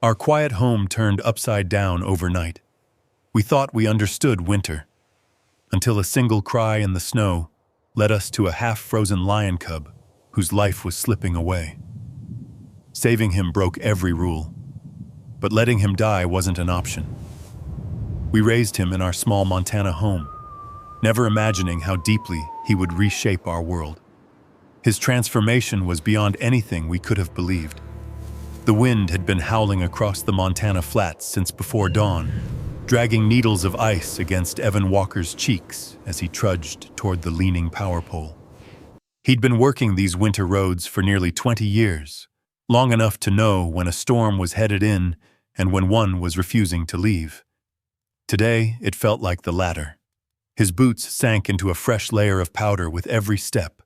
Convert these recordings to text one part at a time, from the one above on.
Our quiet home turned upside down overnight. We thought we understood winter, until a single cry in the snow led us to a half-frozen lion cub whose life was slipping away. Saving him broke every rule, but letting him die wasn't an option. We raised him in our small Montana home, never imagining how deeply he would reshape our world. His transformation was beyond anything we could have believed. The wind had been howling across the Montana flats since before dawn, dragging needles of ice against Evan Walker's cheeks as he trudged toward the leaning power pole. He'd been working these winter roads for nearly 20 years, long enough to know when a storm was headed in and when one was refusing to leave. Today, it felt like the latter. His boots sank into a fresh layer of powder with every step,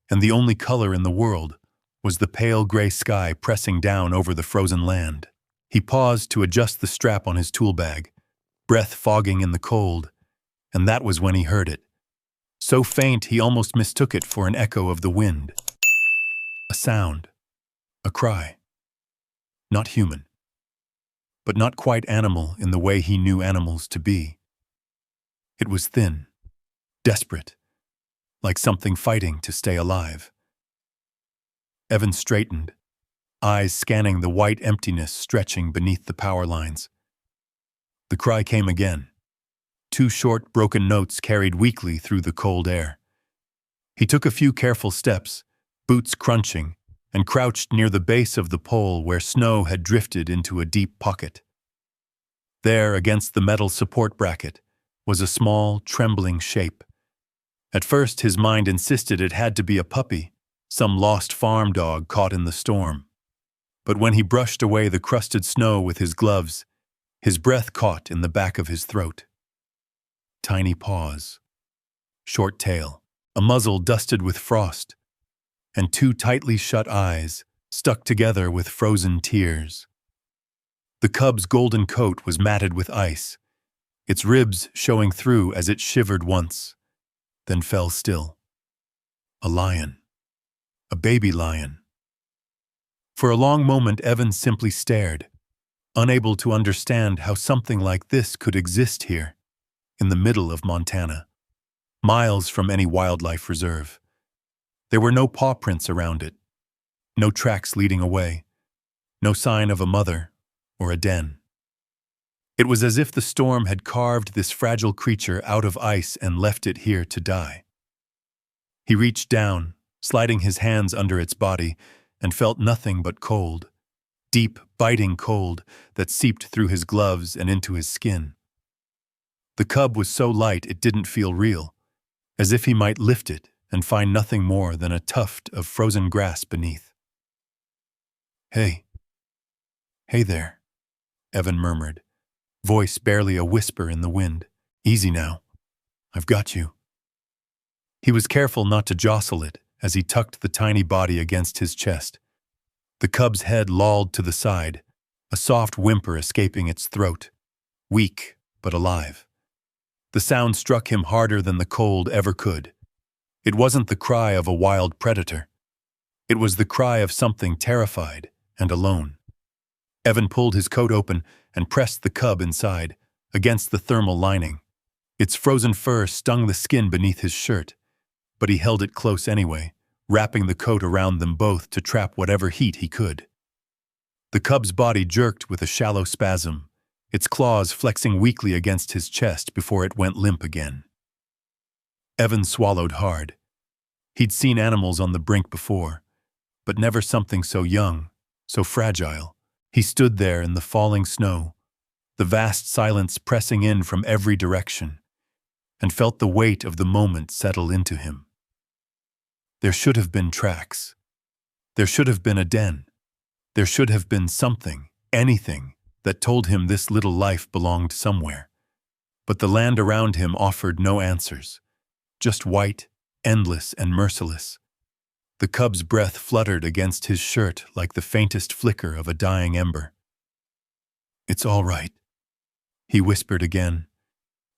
and the only color in the world was the pale gray sky pressing down over the frozen land. He paused to adjust the strap on his tool bag, breath fogging in the cold, and that was when he heard it. So faint he almost mistook it for an echo of the wind. A sound. A cry. Not human, but not quite animal in the way he knew animals to be. It was thin, desperate, like something fighting to stay alive. Evan straightened, eyes scanning the white emptiness stretching beneath the power lines. The cry came again. Two short, broken notes carried weakly through the cold air. He took a few careful steps, boots crunching, and crouched near the base of the pole where snow had drifted into a deep pocket. There, against the metal support bracket, was a small, trembling shape. At first, his mind insisted it had to be a puppy, some lost farm dog caught in the storm. But when he brushed away the crusted snow with his gloves, his breath caught in the back of his throat. Tiny paws, short tail, a muzzle dusted with frost, and two tightly shut eyes stuck together with frozen tears. The cub's golden coat was matted with ice, its ribs showing through as it shivered once, then fell still. A lion. A baby lion. For a long moment, Evan simply stared, unable to understand how something like this could exist here, in the middle of Montana, miles from any wildlife reserve. There were no paw prints around it, no tracks leading away, no sign of a mother or a den. It was as if the storm had carved this fragile creature out of ice and left it here to die. He reached down, sliding his hands under its body, and felt nothing but cold, deep, biting cold that seeped through his gloves and into his skin. The cub was so light it didn't feel real, as if he might lift it and find nothing more than a tuft of frozen grass beneath. "Hey. Hey there," Evan murmured, voice barely a whisper in the wind. "Easy now. I've got you." He was careful not to jostle it as he tucked the tiny body against his chest. The cub's head lolled to the side, a soft whimper escaping its throat, weak but alive. The sound struck him harder than the cold ever could. It wasn't the cry of a wild predator. It was the cry of something terrified and alone. Evan pulled his coat open and pressed the cub inside, against the thermal lining. Its frozen fur stung the skin beneath his shirt, but he held it close anyway, wrapping the coat around them both to trap whatever heat he could. The cub's body jerked with a shallow spasm, its claws flexing weakly against his chest before it went limp again. Evan swallowed hard. He'd seen animals on the brink before, but never something so young, so fragile. He stood there in the falling snow, the vast silence pressing in from every direction, and felt the weight of the moment settle into him. There should have been tracks. There should have been a den. There should have been something, anything, that told him this little life belonged somewhere. But the land around him offered no answers, just white, endless and merciless. The cub's breath fluttered against his shirt like the faintest flicker of a dying ember. "It's all right," he whispered again,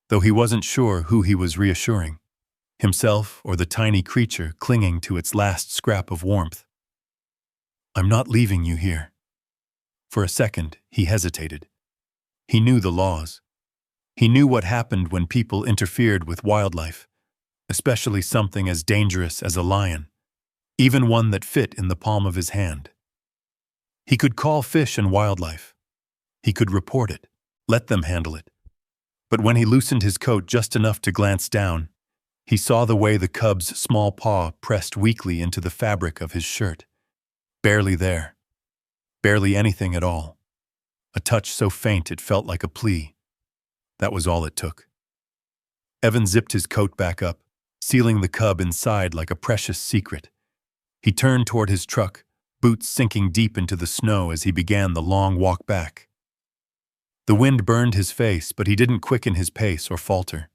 though he wasn't sure who he was reassuring, himself or the tiny creature clinging to its last scrap of warmth. "I'm not leaving you here. For a second, he hesitated. He knew the laws. He knew what happened when people interfered with wildlife, especially something as dangerous as a lion, even one that fit in the palm of his hand. He could call fish and wildlife. He could report it, let them handle it. But when he loosened his coat just enough to glance down, he saw the way the cub's small paw pressed weakly into the fabric of his shirt. Barely there. Barely anything at all. A touch so faint it felt like a plea. That was all it took. Evan zipped his coat back up, sealing the cub inside like a precious secret. He turned toward his truck, boots sinking deep into the snow as he began the long walk back. The wind burned his face, but he didn't quicken his pace or falter.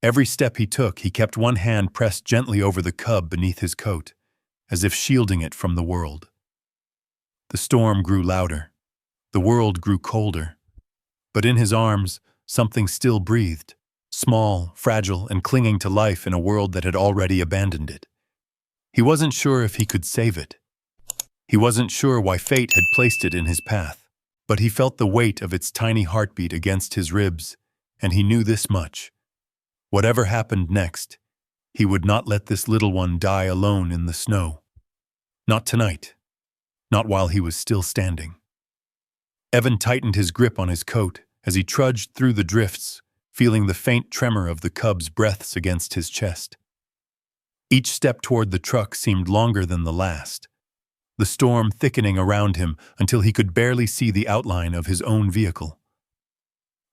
Every step he took, he kept one hand pressed gently over the cub beneath his coat, as if shielding it from the world. The storm grew louder. The world grew colder. But in his arms, something still breathed, small, fragile, and clinging to life in a world that had already abandoned it. He wasn't sure if he could save it. He wasn't sure why fate had placed it in his path. But he felt the weight of its tiny heartbeat against his ribs, and he knew this much. Whatever happened next, he would not let this little one die alone in the snow. Not tonight. Not while he was still standing. Evan tightened his grip on his coat as he trudged through the drifts, feeling the faint tremor of the cub's breaths against his chest. Each step toward the truck seemed longer than the last, the storm thickening around him until he could barely see the outline of his own vehicle.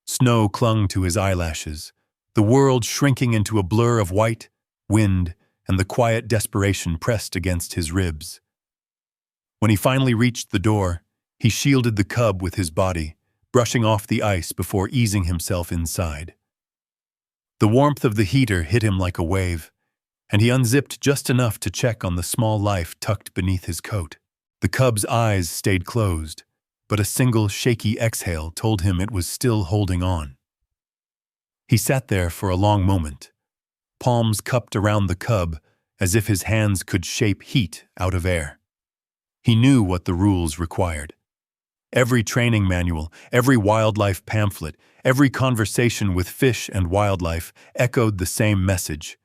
Snow clung to his eyelashes, the world shrinking into a blur of white, wind, and the quiet desperation pressed against his ribs. When he finally reached the door, he shielded the cub with his body, brushing off the ice before easing himself inside. The warmth of the heater hit him like a wave, and he unzipped just enough to check on the small life tucked beneath his coat. The cub's eyes stayed closed, but a single shaky exhale told him it was still holding on. He sat there for a long moment, palms cupped around the cub as if his hands could shape heat out of air. He knew what the rules required. Every training manual, every wildlife pamphlet, every conversation with fish and wildlife echoed the same message.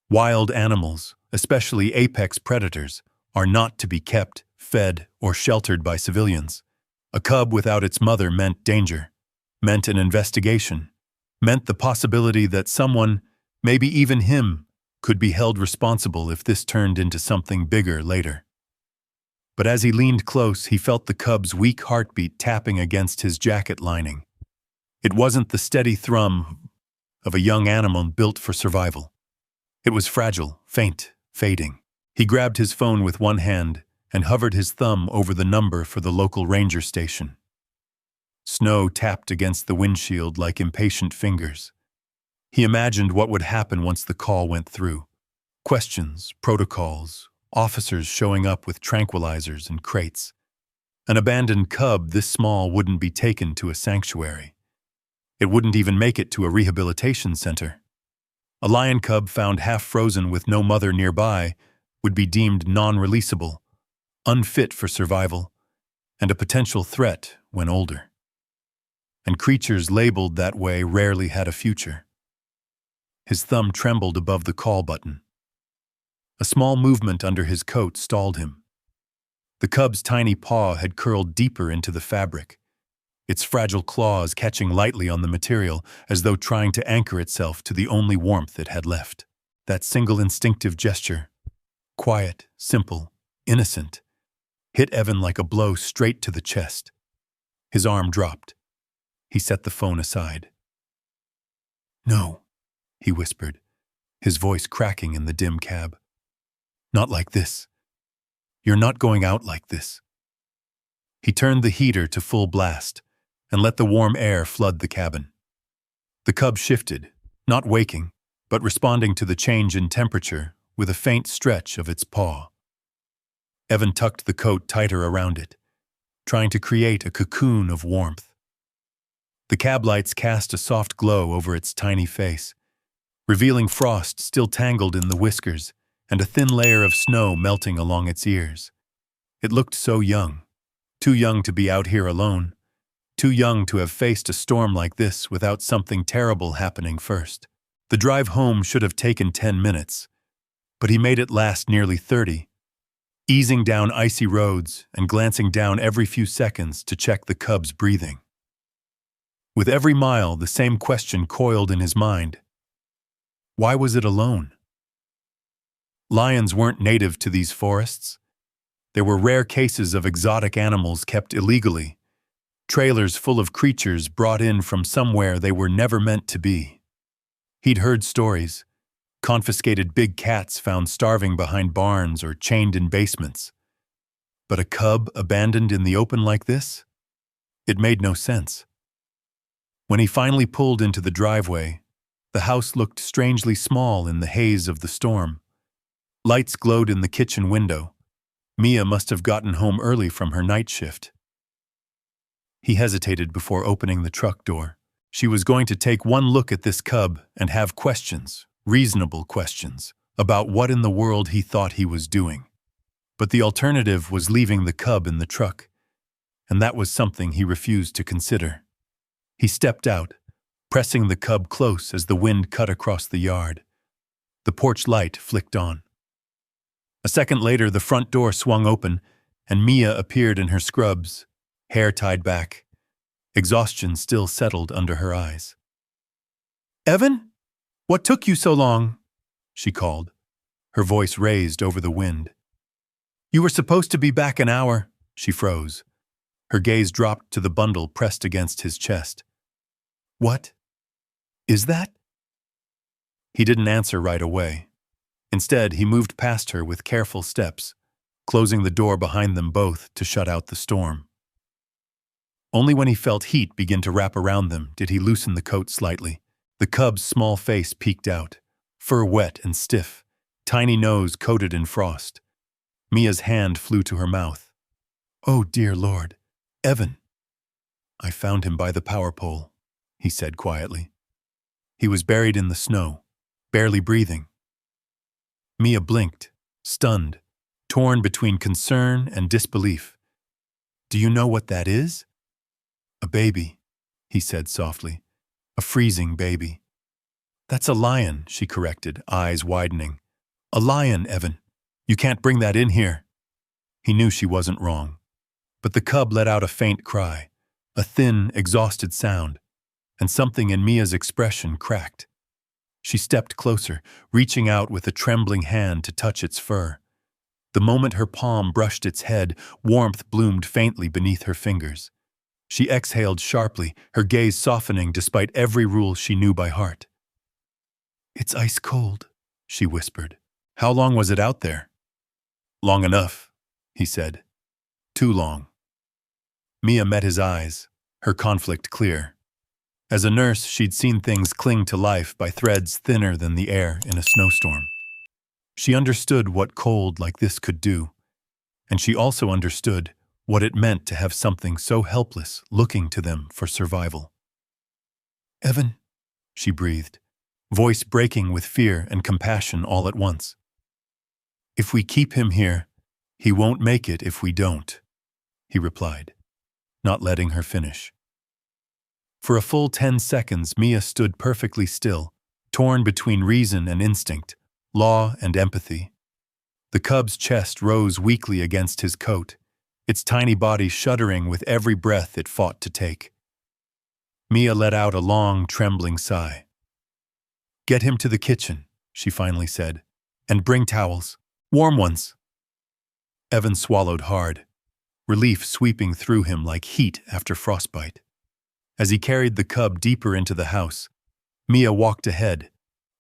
Wild animals, especially apex predators, are not to be kept, fed, or sheltered by civilians. A cub without its mother meant danger, meant an investigation, meant the possibility that someone, maybe even him, could be held responsible if this turned into something bigger later. But as he leaned close, he felt the cub's weak heartbeat tapping against his jacket lining. It wasn't the steady thrum of a young animal built for survival. It was fragile, faint, fading. He grabbed his phone with one hand and hovered his thumb over the number for the local ranger station. Snow tapped against the windshield like impatient fingers. He imagined what would happen once the call went through. Questions, protocols, officers showing up with tranquilizers and crates. An abandoned cub this small wouldn't be taken to a sanctuary. It wouldn't even make it to a rehabilitation center. A lion cub found half frozen with no mother nearby would be deemed non-releasable, unfit for survival, and a potential threat when older. And creatures labeled that way rarely had a future. His thumb trembled above the call button. A small movement under his coat stalled him. The cub's tiny paw had curled deeper into the fabric, its fragile claws catching lightly on the material as though trying to anchor itself to the only warmth it had left. That single instinctive gesture, quiet, simple, innocent, hit Evan like a blow straight to the chest. His arm dropped. He set the phone aside. "No," he whispered, his voice cracking in the dim cab. "Not like this. You're not going out like this." He turned the heater to full blast and let the warm air flood the cabin. The cub shifted, not waking, but responding to the change in temperature with a faint stretch of its paw. Evan tucked the coat tighter around it, trying to create a cocoon of warmth. The cab lights cast a soft glow over its tiny face, revealing frost still tangled in the whiskers and a thin layer of snow melting along its ears. It looked so young, Too young to be out here alone. Too young to have faced a storm like this without something terrible happening first. The drive home should have taken 10 minutes, but he made it last nearly 30, easing down icy roads and glancing down every few seconds to check the cub's breathing. With every mile, the same question coiled in his mind. Why was it alone? Lions weren't native to these forests. There were rare cases of exotic animals kept illegally, trailers full of creatures brought in from somewhere they were never meant to be. He'd heard stories, confiscated big cats found starving behind barns or chained in basements. But a cub abandoned in the open like this? It made no sense. When he finally pulled into the driveway, the house looked strangely small in the haze of the storm. Lights glowed in the kitchen window. Mia must have gotten home early from her night shift. He hesitated before opening the truck door. She was going to take one look at this cub and have questions, reasonable questions, about what in the world he thought he was doing. But the alternative was leaving the cub in the truck, and that was something he refused to consider. He stepped out, pressing the cub close as the wind cut across the yard. The porch light flicked on. A second later, the front door swung open, and Mia appeared in her scrubs, hair tied back. Exhaustion still settled under her eyes. "Evan? What took you so long?" she called, her voice raised over the wind. "You were supposed to be back an hour." She froze. Her gaze dropped to the bundle pressed against his chest. "What is that?" He didn't answer right away. Instead, he moved past her with careful steps, closing the door behind them both to shut out the storm. Only when he felt heat begin to wrap around them did he loosen the coat slightly. The cub's small face peeked out, fur wet and stiff, tiny nose coated in frost. Mia's hand flew to her mouth. "Oh, dear Lord, Evan." "I found him by the power pole," he said quietly. He was buried in the snow, barely breathing. Mia blinked, stunned, torn between concern and disbelief. "Do you know what that is?" "A baby," he said softly. "A freezing baby." "That's a lion," she corrected, eyes widening. "A lion, Evan. You can't bring that in here." He knew she wasn't wrong. But the cub let out a faint cry, a thin, exhausted sound, and something in Mia's expression cracked. She stepped closer, reaching out with a trembling hand to touch its fur. The moment her palm brushed its head, warmth bloomed faintly beneath her fingers. She exhaled sharply, her gaze softening despite every rule she knew by heart. "It's ice cold," she whispered. "How long was it out there?" "Long enough," he said. "Too long." Mia met his eyes, her conflict clear. As a nurse, she'd seen things cling to life by threads thinner than the air in a snowstorm. She understood what cold like this could do, and she also understood what it meant to have something so helpless looking to them for survival. "Evan," she breathed, voice breaking with fear and compassion all at once. "If we keep him here, he won't make it if we don't," he replied, not letting her finish. For a full 10 seconds, Mia stood perfectly still, torn between reason and instinct, law and empathy. The cub's chest rose weakly against his coat, its tiny body shuddering with every breath it fought to take. Mia let out a long, trembling sigh. "Get him to the kitchen," she finally said, "and bring towels, warm ones." Evan swallowed hard, relief sweeping through him like heat after frostbite. As he carried the cub deeper into the house, Mia walked ahead,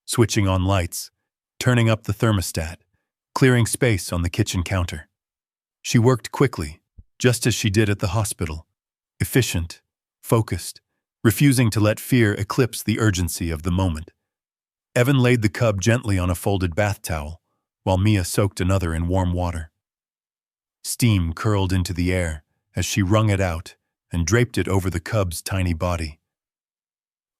switching on lights, turning up the thermostat, clearing space on the kitchen counter. She worked quickly, just as she did at the hospital, efficient, focused, refusing to let fear eclipse the urgency of the moment. Evan laid the cub gently on a folded bath towel, while Mia soaked another in warm water. Steam curled into the air as she wrung it out and draped it over the cub's tiny body.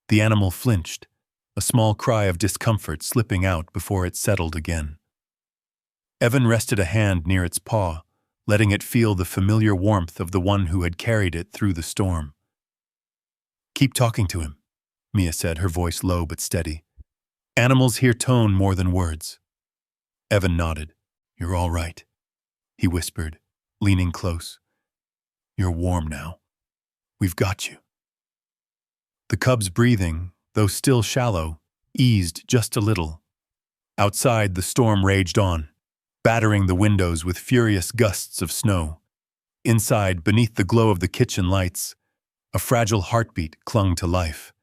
The animal flinched, a small cry of discomfort slipping out before it settled again. Evan rested a hand near its paw, letting it feel the familiar warmth of the one who had carried it through the storm. "Keep talking to him," Mia said, her voice low but steady. "Animals hear tone more than words." Evan nodded. "You're all right," he whispered, leaning close. "You're warm now. We've got you." The cub's breathing, though still shallow, eased just a little. Outside, the storm raged on, battering the windows with furious gusts of snow. Inside, beneath the glow of the kitchen lights, a fragile heartbeat clung to life.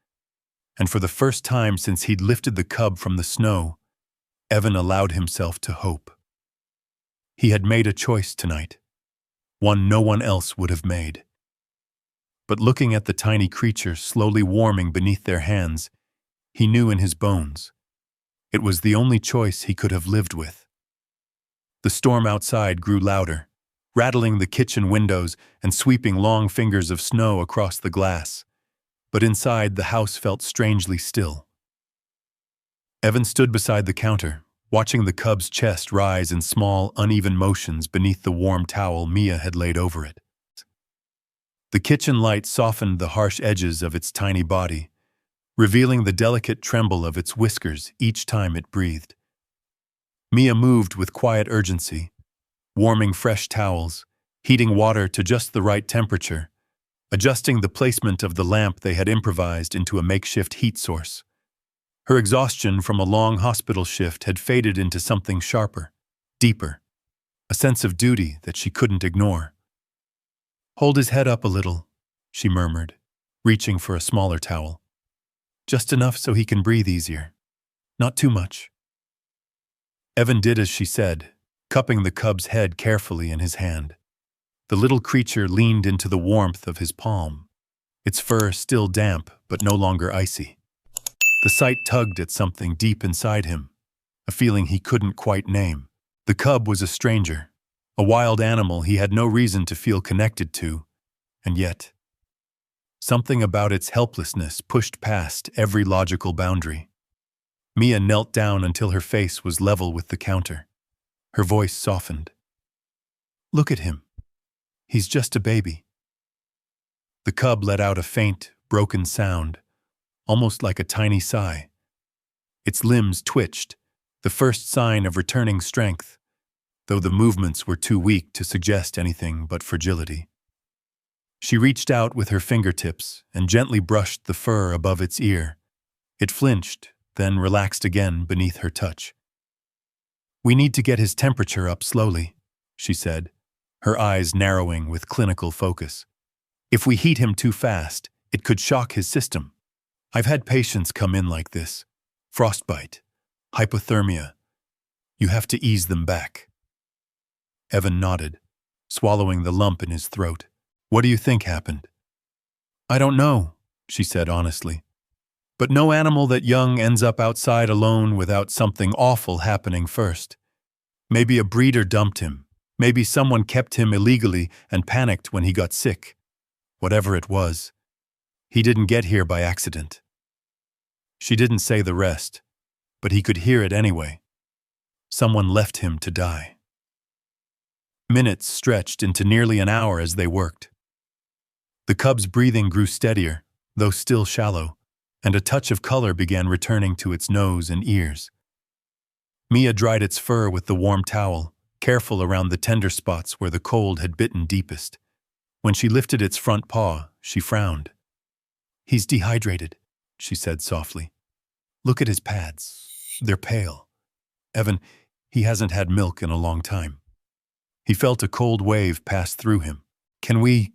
And for the first time since he'd lifted the cub from the snow, Evan allowed himself to hope. He had made a choice tonight, one no one else would have made. But looking at the tiny creature slowly warming beneath their hands, he knew in his bones it was the only choice he could have lived with. The storm outside grew louder, rattling the kitchen windows and sweeping long fingers of snow across the glass. But inside, the house felt strangely still. Evan stood beside the counter, watching the cub's chest rise in small, uneven motions beneath the warm towel Mia had laid over it. The kitchen light softened the harsh edges of its tiny body, revealing the delicate tremble of its whiskers each time it breathed. Mia moved with quiet urgency, warming fresh towels, heating water to just the right temperature, adjusting the placement of the lamp they had improvised into a makeshift heat source. Her exhaustion from a long hospital shift had faded into something sharper, deeper, a sense of duty that she couldn't ignore. "Hold his head up a little," she murmured, reaching for a smaller towel. "Just enough so he can breathe easier. Not too much." Evan did as she said, cupping the cub's head carefully in his hand. The little creature leaned into the warmth of his palm, its fur still damp but no longer icy. The sight tugged at something deep inside him, a feeling he couldn't quite name. The cub was a stranger, a wild animal he had no reason to feel connected to, and yet something about its helplessness pushed past every logical boundary. Mia knelt down until her face was level with the counter. Her voice softened. "Look at him. He's just a baby." The cub let out a faint, broken sound, almost like a tiny sigh. Its limbs twitched, the first sign of returning strength, though the movements were too weak to suggest anything but fragility. She reached out with her fingertips and gently brushed the fur above its ear. It flinched, then relaxed again beneath her touch. "We need to get his temperature up slowly," she said, her eyes narrowing with clinical focus. "If we heat him too fast, it could shock his system. I've had patients come in like this. Frostbite, hypothermia. You have to ease them back." Evan nodded, swallowing the lump in his throat. "What do you think happened?" "I don't know," she said honestly. "But no animal that young ends up outside alone without something awful happening first. Maybe a breeder dumped him. Maybe someone kept him illegally and panicked when he got sick. Whatever it was, he didn't get here by accident." She didn't say the rest, but he could hear it anyway. Someone left him to die. Minutes stretched into nearly an hour as they worked. The cub's breathing grew steadier, though still shallow, and a touch of color began returning to its nose and ears. Mia dried its fur with the warm towel, careful around the tender spots where the cold had bitten deepest. When she lifted its front paw, she frowned. "He's dehydrated," she said softly. "Look at his pads. They're pale. Evan, he hasn't had milk in a long time." He felt a cold wave pass through him. "Can we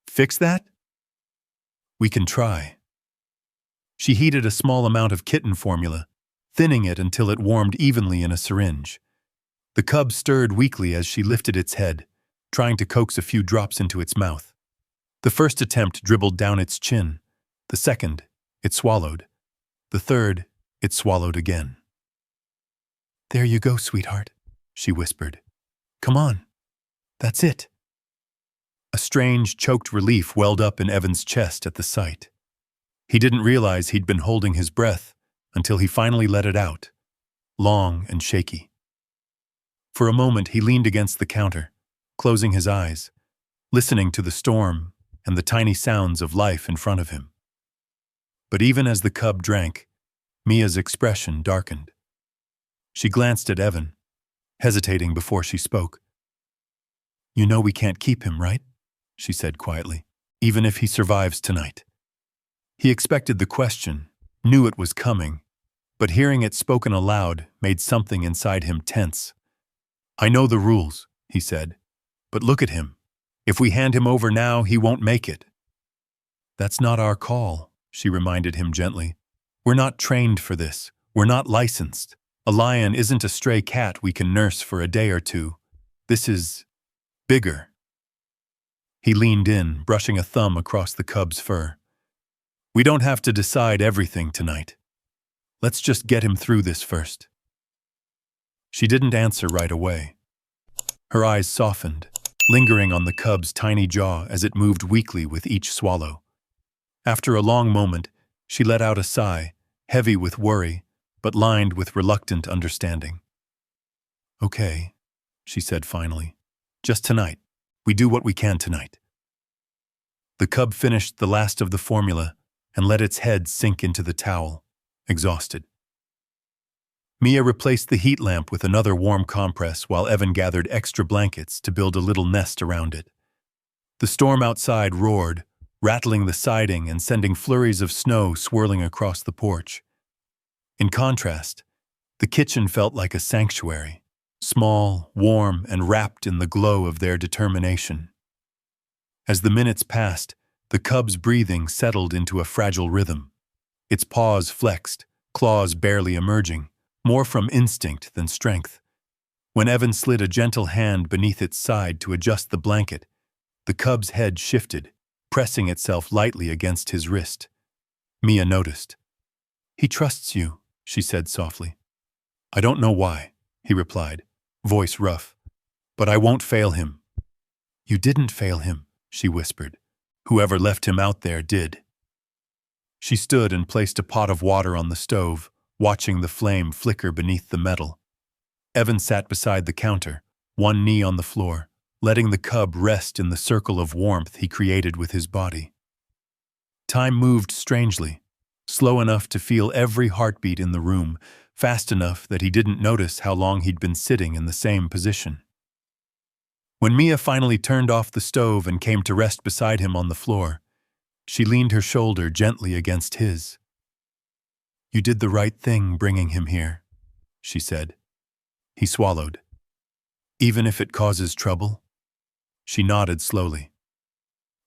fix that?" "We can try." She heated a small amount of kitten formula, thinning it until it warmed evenly in a syringe. The cub stirred weakly as she lifted its head, trying to coax a few drops into its mouth. The first attempt dribbled down its chin. The second, it swallowed. The third, it swallowed again. "There you go, sweetheart," she whispered. "Come on. That's it." A strange, choked relief welled up in Evan's chest at the sight. He didn't realize he'd been holding his breath until he finally let it out, long and shaky. For a moment he leaned against the counter, closing his eyes, listening to the storm and the tiny sounds of life in front of him. But even as the cub drank, Mia's expression darkened. She glanced at Evan, hesitating before she spoke. "You know we can't keep him, right?" she said quietly, "even if he survives tonight." He expected the question, knew it was coming, but hearing it spoken aloud made something inside him tense. "I know the rules," he said, "but look at him. If we hand him over now, he won't make it." "That's not our call," she reminded him gently. "We're not trained for this. We're not licensed. A lion isn't a stray cat we can nurse for a day or two. This is bigger." He leaned in, brushing a thumb across the cub's fur. "We don't have to decide everything tonight. Let's just get him through this first." She didn't answer right away. Her eyes softened, lingering on the cub's tiny jaw as it moved weakly with each swallow. After a long moment, she let out a sigh, heavy with worry, but lined with reluctant understanding. "Okay," she said finally. "Just tonight. We do what we can tonight." The cub finished the last of the formula and let its head sink into the towel, exhausted. Mia replaced the heat lamp with another warm compress while Evan gathered extra blankets to build a little nest around it. The storm outside roared, rattling the siding and sending flurries of snow swirling across the porch. In contrast, the kitchen felt like a sanctuary, small, warm, and wrapped in the glow of their determination. As the minutes passed, the cub's breathing settled into a fragile rhythm. Its paws flexed, claws barely emerging, more from instinct than strength. When Evan slid a gentle hand beneath its side to adjust the blanket, the cub's head shifted, pressing itself lightly against his wrist. Mia noticed. "He trusts you," she said softly. "I don't know why," he replied, voice rough, "but I won't fail him." "You didn't fail him," she whispered. "Whoever left him out there did." She stood and placed a pot of water on the stove, watching the flame flicker beneath the metal. Evan sat beside the counter, one knee on the floor, letting the cub rest in the circle of warmth he created with his body. Time moved strangely, slow enough to feel every heartbeat in the room, fast enough that he didn't notice how long he'd been sitting in the same position. When Mia finally turned off the stove and came to rest beside him on the floor, she leaned her shoulder gently against his. "You did the right thing bringing him here," she said. He swallowed. "Even if it causes trouble?" She nodded slowly.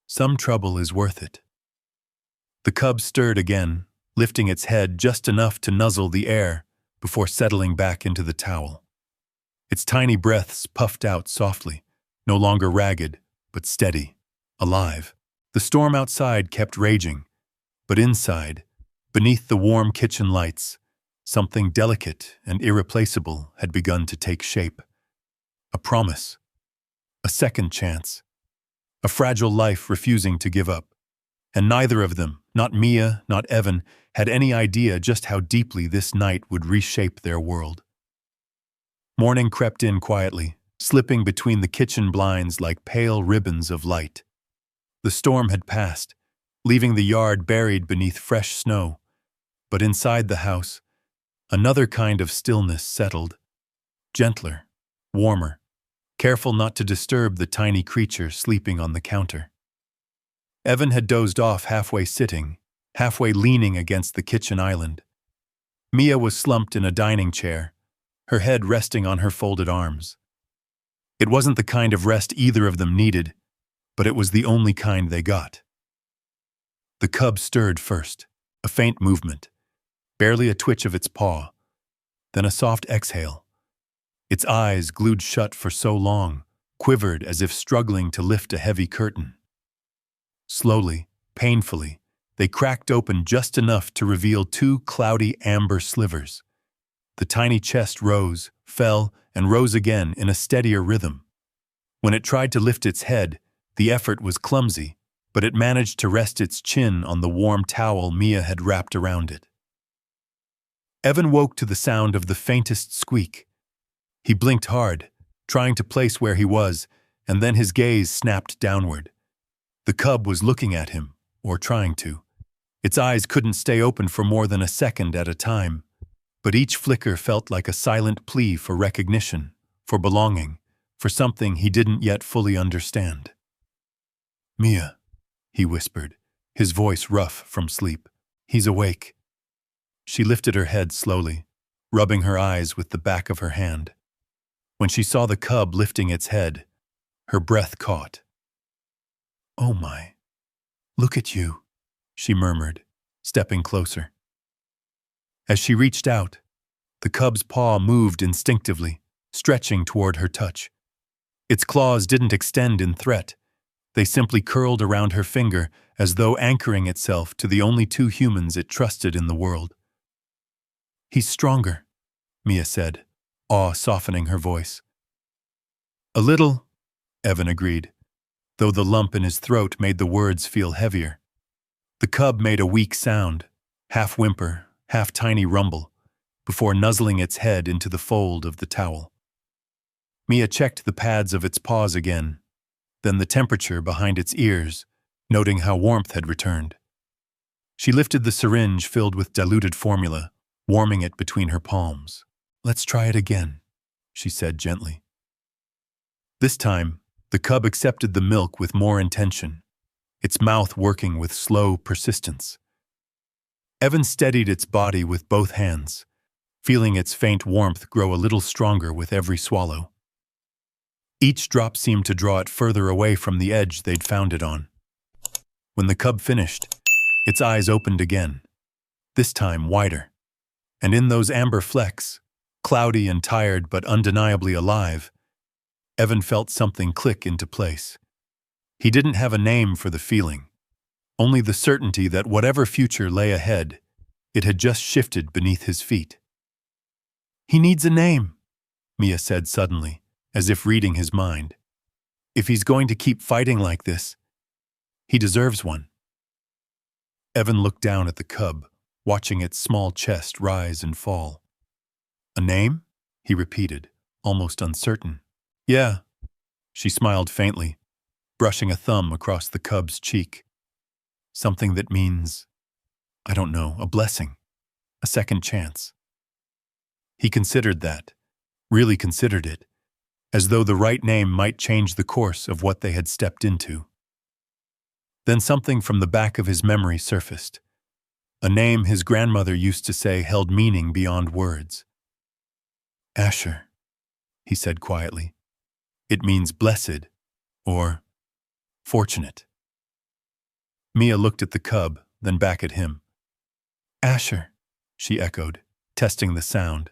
"Some trouble is worth it." The cub stirred again, lifting its head just enough to nuzzle the air before settling back into the towel. Its tiny breaths puffed out softly, no longer ragged, but steady, alive. The storm outside kept raging, but inside, beneath the warm kitchen lights, something delicate and irreplaceable had begun to take shape. A promise. A second chance. A fragile life refusing to give up. And neither of them, not Mia, not Evan, had any idea just how deeply this night would reshape their world. Morning crept in quietly, slipping between the kitchen blinds like pale ribbons of light. The storm had passed, leaving the yard buried beneath fresh snow. But inside the house, another kind of stillness settled. Gentler, warmer, careful not to disturb the tiny creature sleeping on the counter. Evan had dozed off halfway sitting, halfway leaning against the kitchen island. Mia was slumped in a dining chair, her head resting on her folded arms. It wasn't the kind of rest either of them needed, but it was the only kind they got. The cub stirred first, a faint movement, barely a twitch of its paw, then a soft exhale. Its eyes, glued shut for so long, quivered as if struggling to lift a heavy curtain. Slowly, painfully, they cracked open just enough to reveal two cloudy amber slivers. The tiny chest rose, fell, and rose again in a steadier rhythm. When it tried to lift its head, the effort was clumsy, but it managed to rest its chin on the warm towel Mia had wrapped around it. Evan woke to the sound of the faintest squeak. He blinked hard, trying to place where he was, and then his gaze snapped downward. The cub was looking at him, or trying to. Its eyes couldn't stay open for more than a second at a time, but each flicker felt like a silent plea for recognition, for belonging, for something he didn't yet fully understand. "Mia," he whispered, his voice rough from sleep. "He's awake." She lifted her head slowly, rubbing her eyes with the back of her hand. When she saw the cub lifting its head, her breath caught. "Oh my, look at you," she murmured, stepping closer. As she reached out, the cub's paw moved instinctively, stretching toward her touch. Its claws didn't extend in threat. They simply curled around her finger as though anchoring itself to the only two humans it trusted in the world. "He's stronger," Mia said, awe softening her voice. "A little," Evan agreed, though the lump in his throat made the words feel heavier. The cub made a weak sound, half whimper, half tiny rumble, before nuzzling its head into the fold of the towel. Mia checked the pads of its paws again, then the temperature behind its ears, noting how warmth had returned. She lifted the syringe filled with diluted formula, warming it between her palms. "Let's try it again," she said gently. This time, the cub accepted the milk with more intention, its mouth working with slow persistence. Evan steadied its body with both hands, feeling its faint warmth grow a little stronger with every swallow. Each drop seemed to draw it further away from the edge they'd found it on. When the cub finished, its eyes opened again, this time wider. And in those amber flecks, cloudy and tired but undeniably alive, Evan felt something click into place. He didn't have a name for the feeling, only the certainty that whatever future lay ahead, it had just shifted beneath his feet. "He needs a name," Mia said suddenly, as if reading his mind. "If he's going to keep fighting like this, he deserves one." Evan looked down at the cub, watching its small chest rise and fall. "A name?" he repeated, almost uncertain. "Yeah," she smiled faintly, brushing a thumb across the cub's cheek. "Something that means, I don't know, a blessing, a second chance." He considered that, really considered it, as though the right name might change the course of what they had stepped into. Then something from the back of his memory surfaced, a name his grandmother used to say held meaning beyond words. "Asher," he said quietly. "It means blessed, or fortunate." Mia looked at the cub, then back at him. "Asher," she echoed, testing the sound.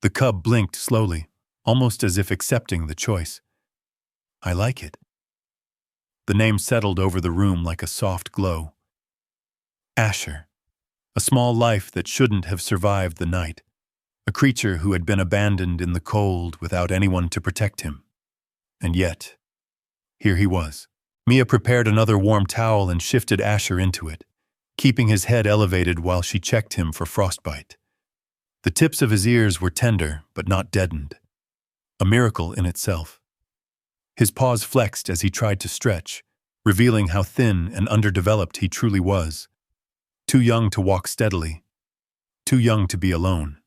The cub blinked slowly, almost as if accepting the choice. "I like it." The name settled over the room like a soft glow. Asher, a small life that shouldn't have survived the night, a creature who had been abandoned in the cold without anyone to protect him. And yet, here he was. Mia prepared another warm towel and shifted Asher into it, keeping his head elevated while she checked him for frostbite. The tips of his ears were tender, but not deadened. A miracle in itself. His paws flexed as he tried to stretch, revealing how thin and underdeveloped he truly was. Too young to walk steadily. Too young to be alone.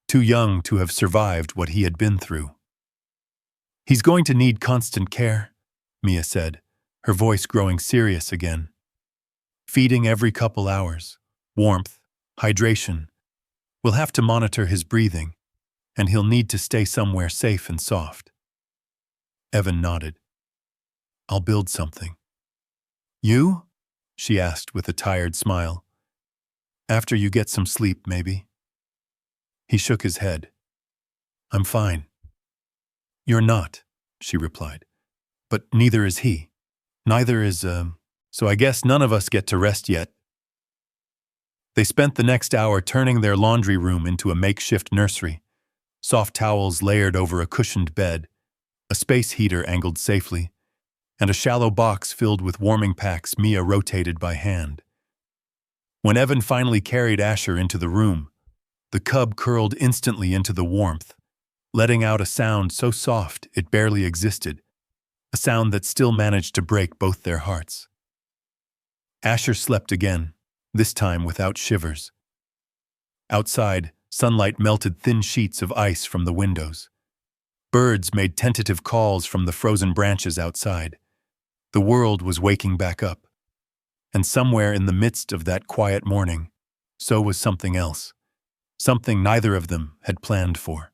Too young to have survived what he had been through. "He's going to need constant care," Mia said, her voice growing serious again. "Feeding every couple hours, warmth, hydration. We'll have to monitor his breathing, and he'll need to stay somewhere safe and soft." Evan nodded. "I'll build something." "You?" she asked with a tired smile. "After you get some sleep, maybe." He shook his head. "I'm fine." "You're not," she replied. "But neither is he. Neither is, so I guess none of us get to rest yet." They spent the next hour turning their laundry room into a makeshift nursery, soft towels layered over a cushioned bed, a space heater angled safely, and a shallow box filled with warming packs Mia rotated by hand. When Evan finally carried Asher into the room, the cub curled instantly into the warmth, letting out a sound so soft it barely existed, a sound that still managed to break both their hearts. Asher slept again, this time without shivers. Outside, sunlight melted thin sheets of ice from the windows. Birds made tentative calls from the frozen branches outside. The world was waking back up. And somewhere in the midst of that quiet morning, so was something else. Something neither of them had planned for.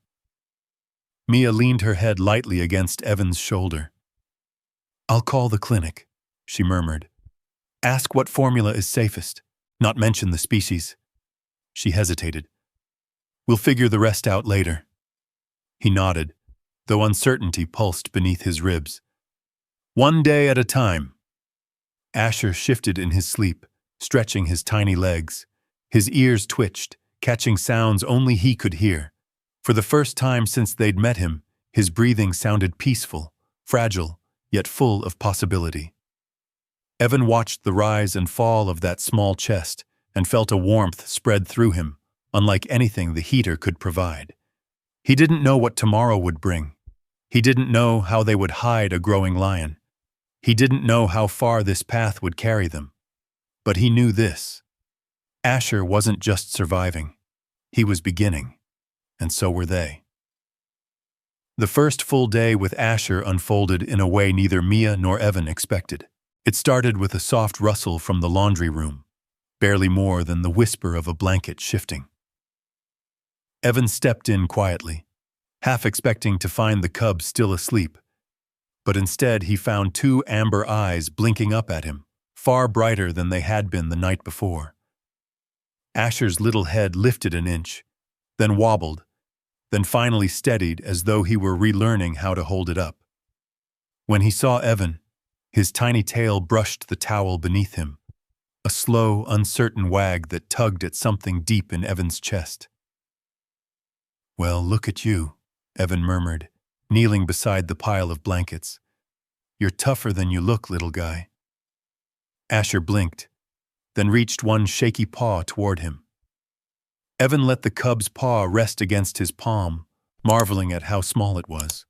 Mia leaned her head lightly against Evan's shoulder. "I'll call the clinic," she murmured. "Ask what formula is safest, not mention the species." She hesitated. "We'll figure the rest out later." He nodded, though uncertainty pulsed beneath his ribs. "One day at a time." Asher shifted in his sleep, stretching his tiny legs. His ears twitched, catching sounds only he could hear. For the first time since they'd met him, his breathing sounded peaceful, fragile, yet full of possibility. Evan watched the rise and fall of that small chest and felt a warmth spread through him, unlike anything the heater could provide. He didn't know what tomorrow would bring. He didn't know how they would hide a growing lion. He didn't know how far this path would carry them. But he knew this. Asher wasn't just surviving. He was beginning. And so were they. The first full day with Asher unfolded in a way neither Mia nor Evan expected. It started with a soft rustle from the laundry room, barely more than the whisper of a blanket shifting. Evan stepped in quietly, half expecting to find the cub still asleep. But instead he found two amber eyes blinking up at him, far brighter than they had been the night before. Asher's little head lifted an inch, then wobbled, then finally steadied as though he were relearning how to hold it up. When he saw Evan, his tiny tail brushed the towel beneath him, a slow, uncertain wag that tugged at something deep in Evan's chest. "Well, look at you," Evan murmured, kneeling beside the pile of blankets. "You're tougher than you look, little guy." Asher blinked, then reached one shaky paw toward him. Evan let the cub's paw rest against his palm, marveling at how small it was.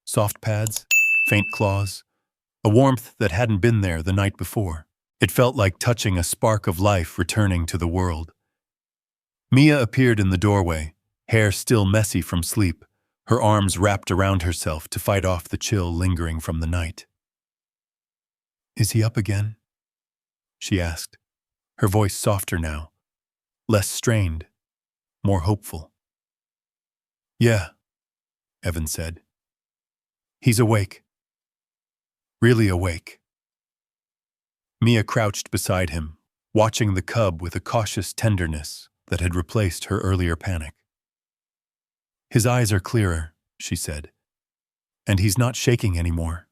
Soft pads, faint claws, a warmth that hadn't been there the night before. It felt like touching a spark of life returning to the world. Mia appeared in the doorway, hair still messy from sleep, her arms wrapped around herself to fight off the chill lingering from the night. "Is he up again?" she asked, her voice softer now, less strained, more hopeful. "Yeah," Evan said. "He's awake. Really awake." Mia crouched beside him, watching the cub with a cautious tenderness that had replaced her earlier panic. "His eyes are clearer," she said, "and he's not shaking anymore."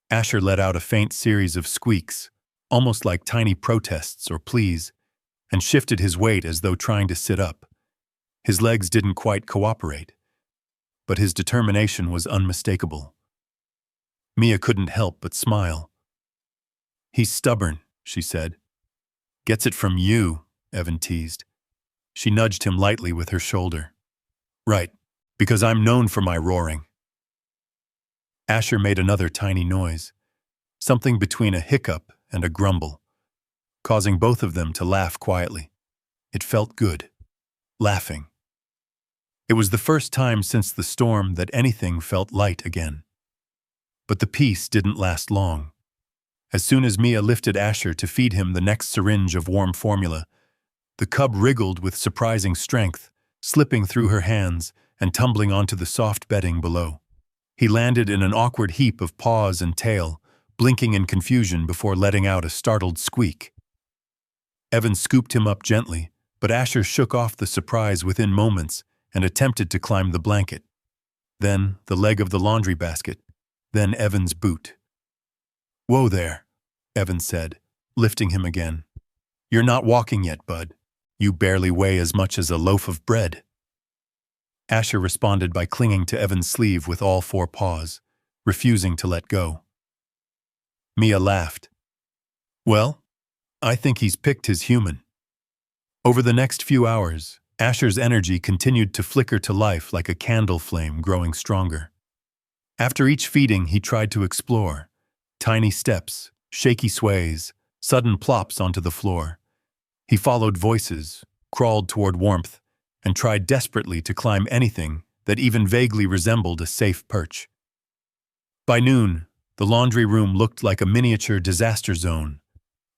Asher let out a faint series of squeaks, almost like tiny protests or pleas, and shifted his weight as though trying to sit up. His legs didn't quite cooperate, but his determination was unmistakable. Mia couldn't help but smile. "He's stubborn," she said. "Gets it from you," Evan teased. She nudged him lightly with her shoulder. "Right, because I'm known for my roaring." Asher made another tiny noise, something between a hiccup and a grumble, causing both of them to laugh quietly. It felt good, laughing. It was the first time since the storm that anything felt light again. But the peace didn't last long. As soon as Mia lifted Asher to feed him the next syringe of warm formula, the cub wriggled with surprising strength, slipping through her hands and tumbling onto the soft bedding below. He landed in an awkward heap of paws and tail, blinking in confusion before letting out a startled squeak. Evan scooped him up gently, but Asher shook off the surprise within moments and attempted to climb the blanket. Then the leg of the laundry basket, then Evan's boot. "Whoa there," Evan said, lifting him again. "You're not walking yet, bud. You barely weigh as much as a loaf of bread." Asher responded by clinging to Evan's sleeve with all four paws, refusing to let go. Mia laughed. "Well, I think he's picked his human." Over the next few hours, Asher's energy continued to flicker to life like a candle flame growing stronger. After each feeding, he tried to explore. Tiny steps, shaky sways, sudden plops onto the floor. He followed voices, crawled toward warmth, and tried desperately to climb anything that even vaguely resembled a safe perch. By noon, the laundry room looked like a miniature disaster zone.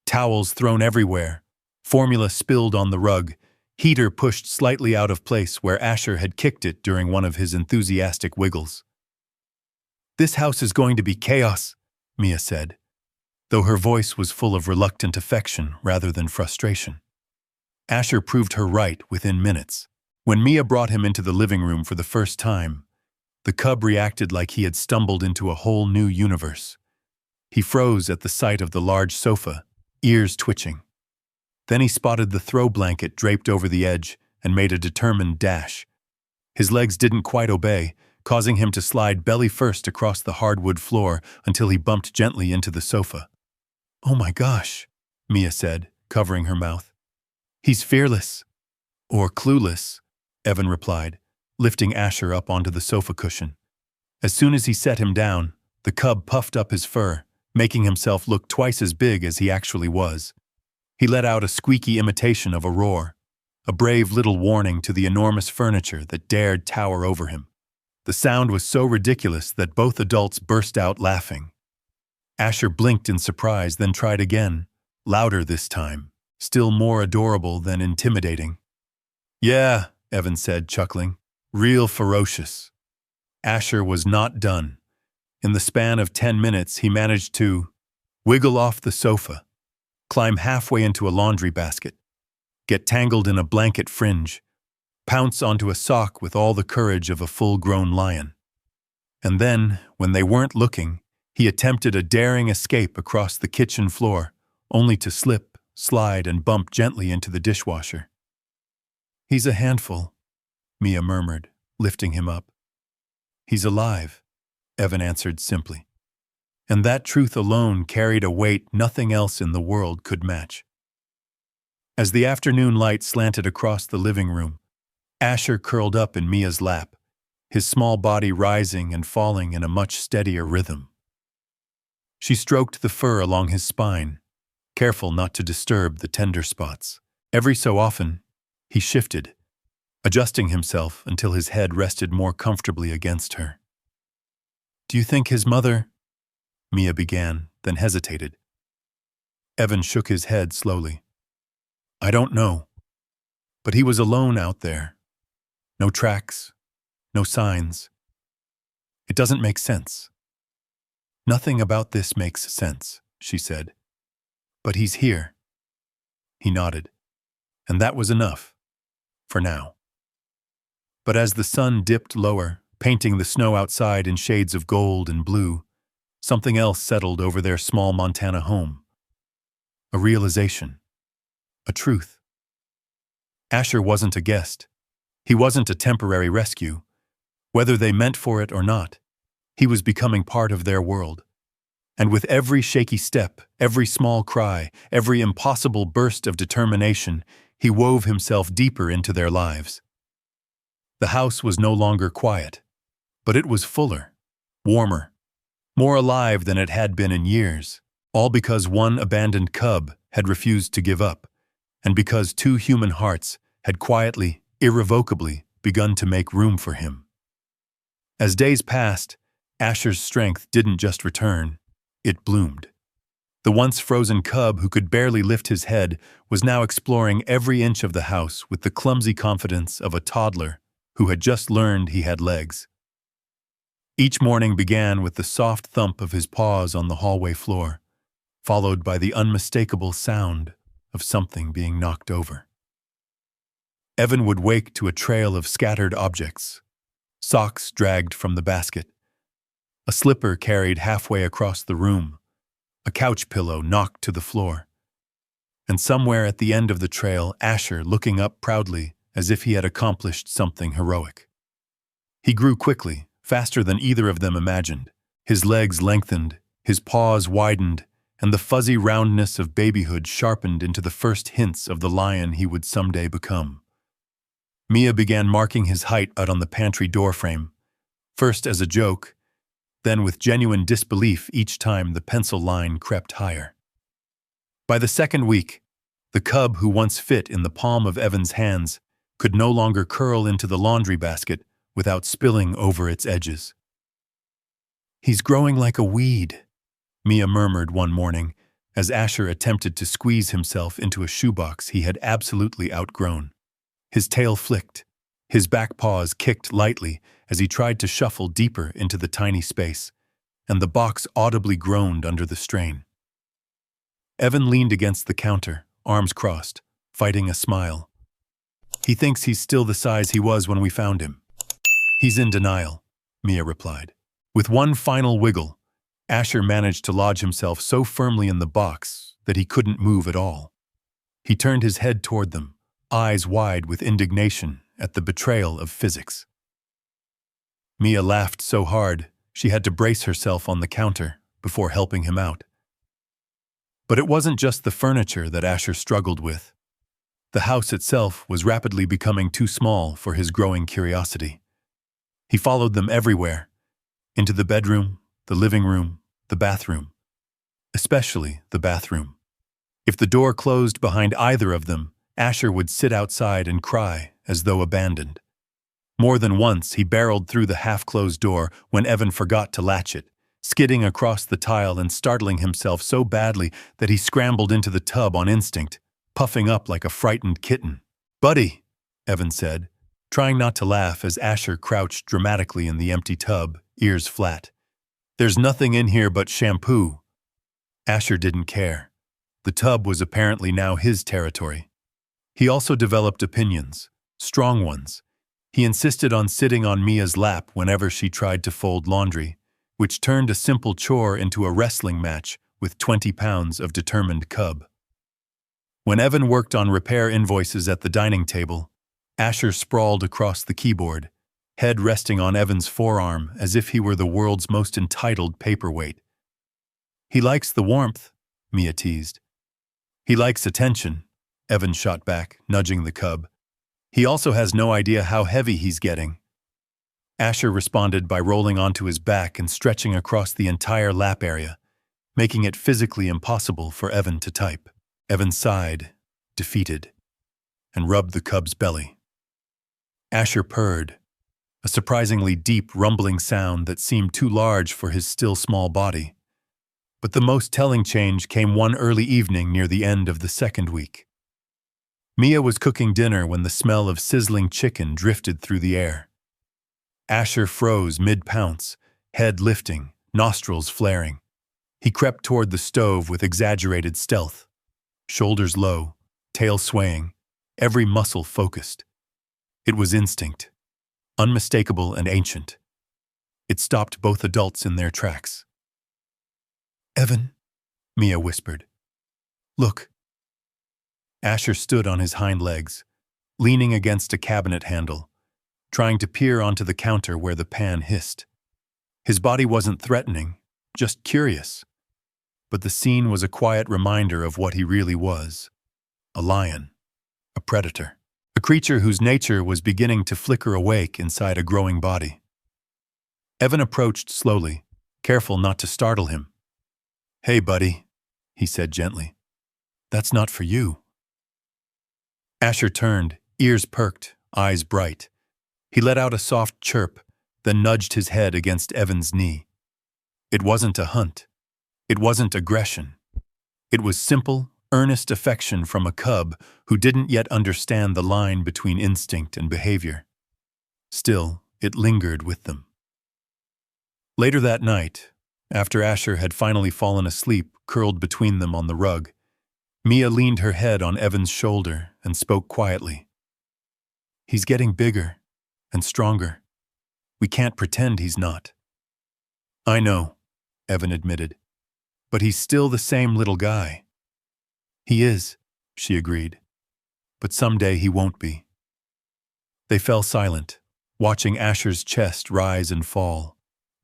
Towels thrown everywhere, formula spilled on the rug, heater pushed slightly out of place where Asher had kicked it during one of his enthusiastic wiggles. "This house is going to be chaos," Mia said, though her voice was full of reluctant affection rather than frustration. Asher proved her right within minutes. When Mia brought him into the living room for the first time, the cub reacted like he had stumbled into a whole new universe. He froze at the sight of the large sofa, ears twitching. Then he spotted the throw blanket draped over the edge and made a determined dash. His legs didn't quite obey, causing him to slide belly first across the hardwood floor until he bumped gently into the sofa. "Oh my gosh," Mia said, covering her mouth. "He's fearless." "Or clueless," Evan replied, lifting Asher up onto the sofa cushion. As soon as he set him down, the cub puffed up his fur, making himself look twice as big as he actually was. He let out a squeaky imitation of a roar, a brave little warning to the enormous furniture that dared tower over him. The sound was so ridiculous that both adults burst out laughing. Asher blinked in surprise, then tried again, louder this time, still more adorable than intimidating. "Yeah," Evan said, chuckling. "Real ferocious." Asher was not done. In the span of 10 minutes, he managed to wiggle off the sofa, climb halfway into a laundry basket, get tangled in a blanket fringe, pounce onto a sock with all the courage of a full-grown lion. And then, when they weren't looking, he attempted a daring escape across the kitchen floor, only to slip, slide, and bump gently into the dishwasher. "He's a handful," Mia murmured, lifting him up. "He's alive," Evan answered simply. And that truth alone carried a weight nothing else in the world could match. As the afternoon light slanted across the living room, Asher curled up in Mia's lap, his small body rising and falling in a much steadier rhythm. She stroked the fur along his spine, careful not to disturb the tender spots. Every so often, he shifted, adjusting himself until his head rested more comfortably against her. "Do you think his mother—" Mia began, then hesitated. Evan shook his head slowly. "I don't know. But he was alone out there. No tracks, no signs. It doesn't make sense." "Nothing about this makes sense," she said. "But he's here." He nodded. And that was enough. For now. But as the sun dipped lower, painting the snow outside in shades of gold and blue, something else settled over their small Montana home. A realization. A truth. Asher wasn't a guest. He wasn't a temporary rescue. Whether they meant for it or not, he was becoming part of their world. And with every shaky step, every small cry, every impossible burst of determination, he wove himself deeper into their lives. The house was no longer quiet, but it was fuller, warmer, more alive than it had been in years, all because one abandoned cub had refused to give up, and because two human hearts had quietly, irrevocably begun to make room for him. As days passed, Asher's strength didn't just return, it bloomed. The once frozen cub who could barely lift his head was now exploring every inch of the house with the clumsy confidence of a toddler who had just learned he had legs. Each morning began with the soft thump of his paws on the hallway floor, followed by the unmistakable sound of something being knocked over. Evan would wake to a trail of scattered objects, socks dragged from the basket, a slipper carried halfway across the room, a couch pillow knocked to the floor, and somewhere at the end of the trail, Asher looking up proudly as if he had accomplished something heroic. He grew quickly, faster than either of them imagined. His legs lengthened, his paws widened, and the fuzzy roundness of babyhood sharpened into the first hints of the lion he would someday become. Mia began marking his height out on the pantry doorframe, first as a joke, then with genuine disbelief each time the pencil line crept higher. By the second week, the cub who once fit in the palm of Evan's hands could no longer curl into the laundry basket without spilling over its edges. "He's growing like a weed," Mia murmured one morning as Asher attempted to squeeze himself into a shoebox he had absolutely outgrown. His tail flicked, his back paws kicked lightly as he tried to shuffle deeper into the tiny space, and the box audibly groaned under the strain. Evan leaned against the counter, arms crossed, fighting a smile. "He thinks he's still the size he was when we found him." "He's in denial," Mia replied. With one final wiggle, Asher managed to lodge himself so firmly in the box that he couldn't move at all. He turned his head toward them, eyes wide with indignation at the betrayal of physics. Mia laughed so hard she had to brace herself on the counter before helping him out. But it wasn't just the furniture that Asher struggled with. The house itself was rapidly becoming too small for his growing curiosity. He followed them everywhere, into the bedroom, the living room, the bathroom. Especially the bathroom. If the door closed behind either of them, Asher would sit outside and cry as though abandoned. More than once he barreled through the half-closed door when Evan forgot to latch it, skidding across the tile and startling himself so badly that he scrambled into the tub on instinct, puffing up like a frightened kitten. "Buddy," Evan said, trying not to laugh as Asher crouched dramatically in the empty tub, ears flat. "There's nothing in here but shampoo." Asher didn't care. The tub was apparently now his territory. He also developed opinions, strong ones. He insisted on sitting on Mia's lap whenever she tried to fold laundry, which turned a simple chore into a wrestling match with 20 pounds of determined cub. When Evan worked on repair invoices at the dining table, Asher sprawled across the keyboard, head resting on Evan's forearm as if he were the world's most entitled paperweight. "He likes the warmth," Mia teased. "He likes attention," Evan shot back, nudging the cub. "He also has no idea how heavy he's getting." Asher responded by rolling onto his back and stretching across the entire lap area, making it physically impossible for Evan to type. Evan sighed, defeated, and rubbed the cub's belly. Asher purred, a surprisingly deep, rumbling sound that seemed too large for his still small body. But the most telling change came one early evening near the end of the second week. Mia was cooking dinner when the smell of sizzling chicken drifted through the air. Asher froze mid-pounce, head lifting, nostrils flaring. He crept toward the stove with exaggerated stealth, shoulders low, tail swaying, every muscle focused. It was instinct, unmistakable and ancient. It stopped both adults in their tracks. "Evan," Mia whispered. "Look." Asher stood on his hind legs, leaning against a cabinet handle, trying to peer onto the counter where the pan hissed. His body wasn't threatening, just curious. But the scene was a quiet reminder of what he really was. A lion. A predator. A creature whose nature was beginning to flicker awake inside a growing body. Evan approached slowly, careful not to startle him. "Hey, buddy," he said gently. "That's not for you." Asher turned, ears perked, eyes bright. He let out a soft chirp, then nudged his head against Evan's knee. It wasn't a hunt. It wasn't aggression. It was simple, earnest affection from a cub who didn't yet understand the line between instinct and behavior. Still, it lingered with them. Later that night, after Asher had finally fallen asleep curled between them on the rug, Mia leaned her head on Evan's shoulder and spoke quietly. "He's getting bigger and stronger. We can't pretend he's not." "I know," Evan admitted, "but he's still the same little guy." "He is," she agreed, "but someday he won't be." They fell silent, watching Asher's chest rise and fall,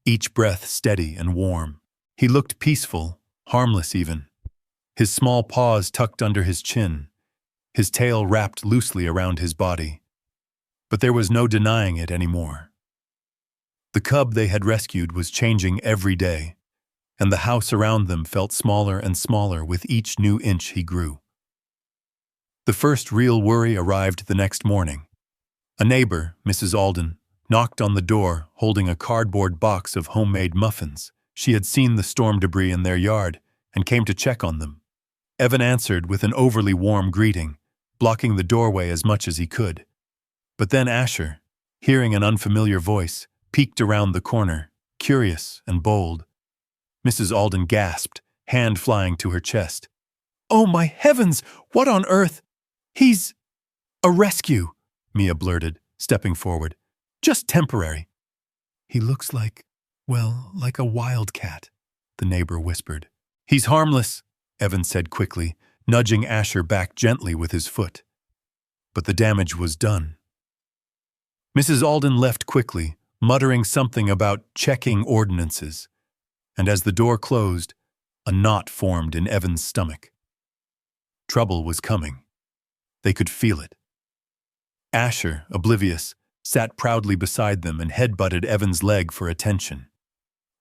each breath steady and warm. He looked peaceful, harmless even. His small paws tucked under his chin, his tail wrapped loosely around his body. But there was no denying it anymore. The cub they had rescued was changing every day, and the house around them felt smaller and smaller with each new inch he grew. The first real worry arrived the next morning. A neighbor, Mrs. Alden, knocked on the door holding a cardboard box of homemade muffins. She had seen the storm debris in their yard and came to check on them. Evan answered with an overly warm greeting, blocking the doorway as much as he could. But then Asher, hearing an unfamiliar voice, peeked around the corner, curious and bold. Mrs. Alden gasped, hand flying to her chest. "Oh my heavens! What on earth? He's a rescue," Mia blurted, stepping forward. "Just temporary." "He looks like a wildcat," the neighbor whispered. "He's harmless," Evan said quickly, nudging Asher back gently with his foot. But the damage was done. Mrs. Alden left quickly, muttering something about checking ordinances, and as the door closed, a knot formed in Evan's stomach. Trouble was coming. They could feel it. Asher, oblivious, sat proudly beside them and headbutted Evan's leg for attention.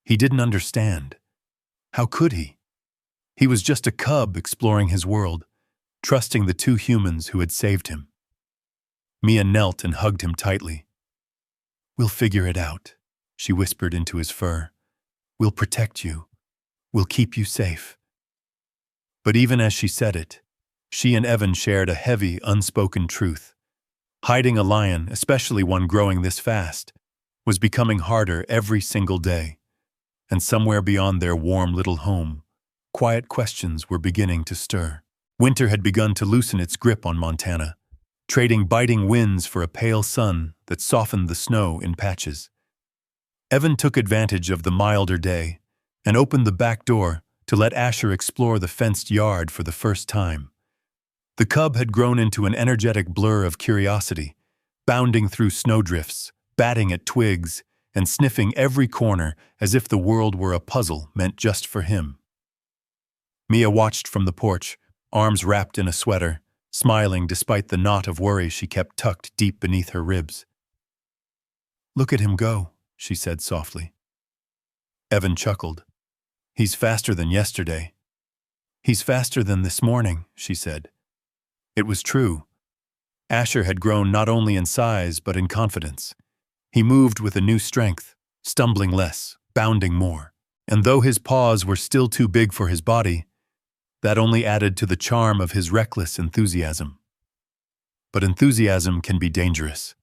He didn't understand. How could he? He was just a cub exploring his world, trusting the two humans who had saved him. Mia knelt and hugged him tightly. "We'll figure it out," she whispered into his fur. "We'll protect you. We'll keep you safe." But even as she said it, she and Evan shared a heavy, unspoken truth. Hiding a lion, especially one growing this fast, was becoming harder every single day. And somewhere beyond their warm little home, quiet questions were beginning to stir. Winter had begun to loosen its grip on Montana, trading biting winds for a pale sun that softened the snow in patches. Evan took advantage of the milder day and opened the back door to let Asher explore the fenced yard for the first time. The cub had grown into an energetic blur of curiosity, bounding through snowdrifts, batting at twigs, and sniffing every corner as if the world were a puzzle meant just for him. Mia watched from the porch, arms wrapped in a sweater, smiling despite the knot of worry she kept tucked deep beneath her ribs. "Look at him go," she said softly. Evan chuckled. "He's faster than yesterday." "He's faster than this morning," she said. It was true. Asher had grown not only in size but in confidence. He moved with a new strength, stumbling less, bounding more. And though his paws were still too big for his body, that only added to the charm of his reckless enthusiasm. But enthusiasm can be dangerous.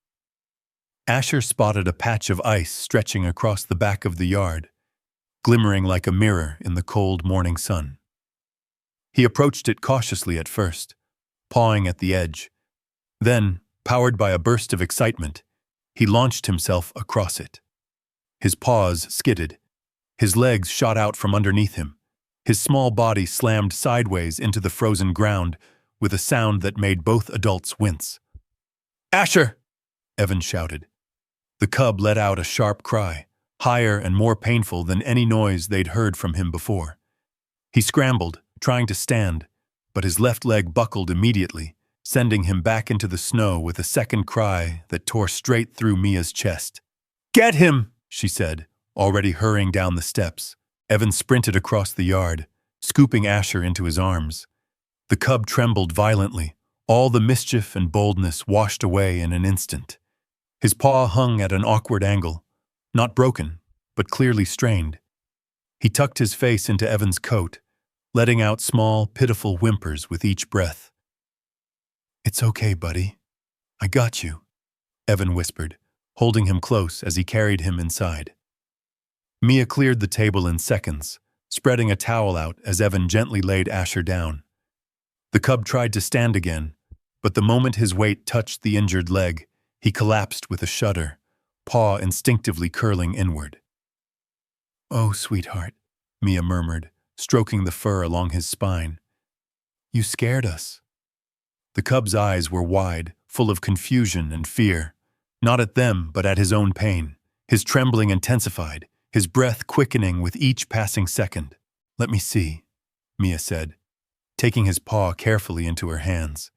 Asher spotted a patch of ice stretching across the back of the yard, glimmering like a mirror in the cold morning sun. He approached it cautiously at first, pawing at the edge. Then, powered by a burst of excitement, he launched himself across it. His paws skidded. His legs shot out from underneath him. His small body slammed sideways into the frozen ground with a sound that made both adults wince. "Asher!" Evan shouted. The cub let out a sharp cry, higher and more painful than any noise they'd heard from him before. He scrambled, trying to stand, but his left leg buckled immediately, sending him back into the snow with a second cry that tore straight through Mia's chest. "Get him!" she said, already hurrying down the steps. Evan sprinted across the yard, scooping Asher into his arms. The cub trembled violently, all the mischief and boldness washed away in an instant. His paw hung at an awkward angle, not broken, but clearly strained. He tucked his face into Evan's coat, letting out small, pitiful whimpers with each breath. "It's okay, buddy. I got you," Evan whispered, holding him close as he carried him inside. Mia cleared the table in seconds, spreading a towel out as Evan gently laid Asher down. The cub tried to stand again, but the moment his weight touched the injured leg, he collapsed with a shudder, paw instinctively curling inward. "Oh, sweetheart," Mia murmured, stroking the fur along his spine. "You scared us." The cub's eyes were wide, full of confusion and fear, not at them but at his own pain. His trembling intensified, his breath quickening with each passing second. "Let me see," Mia said, taking his paw carefully into her hands.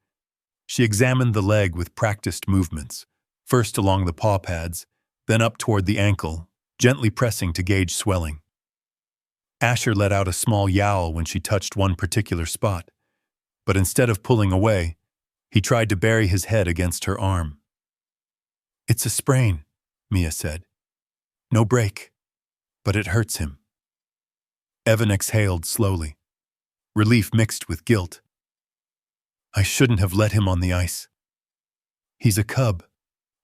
She examined the leg with practiced movements, first along the paw pads, then up toward the ankle, gently pressing to gauge swelling. Asher let out a small yowl when she touched one particular spot, but instead of pulling away, he tried to bury his head against her arm. "It's a sprain," Mia said. "No break, but it hurts him." Evan exhaled slowly, relief mixed with guilt. "I shouldn't have let him on the ice." "He's a cub,"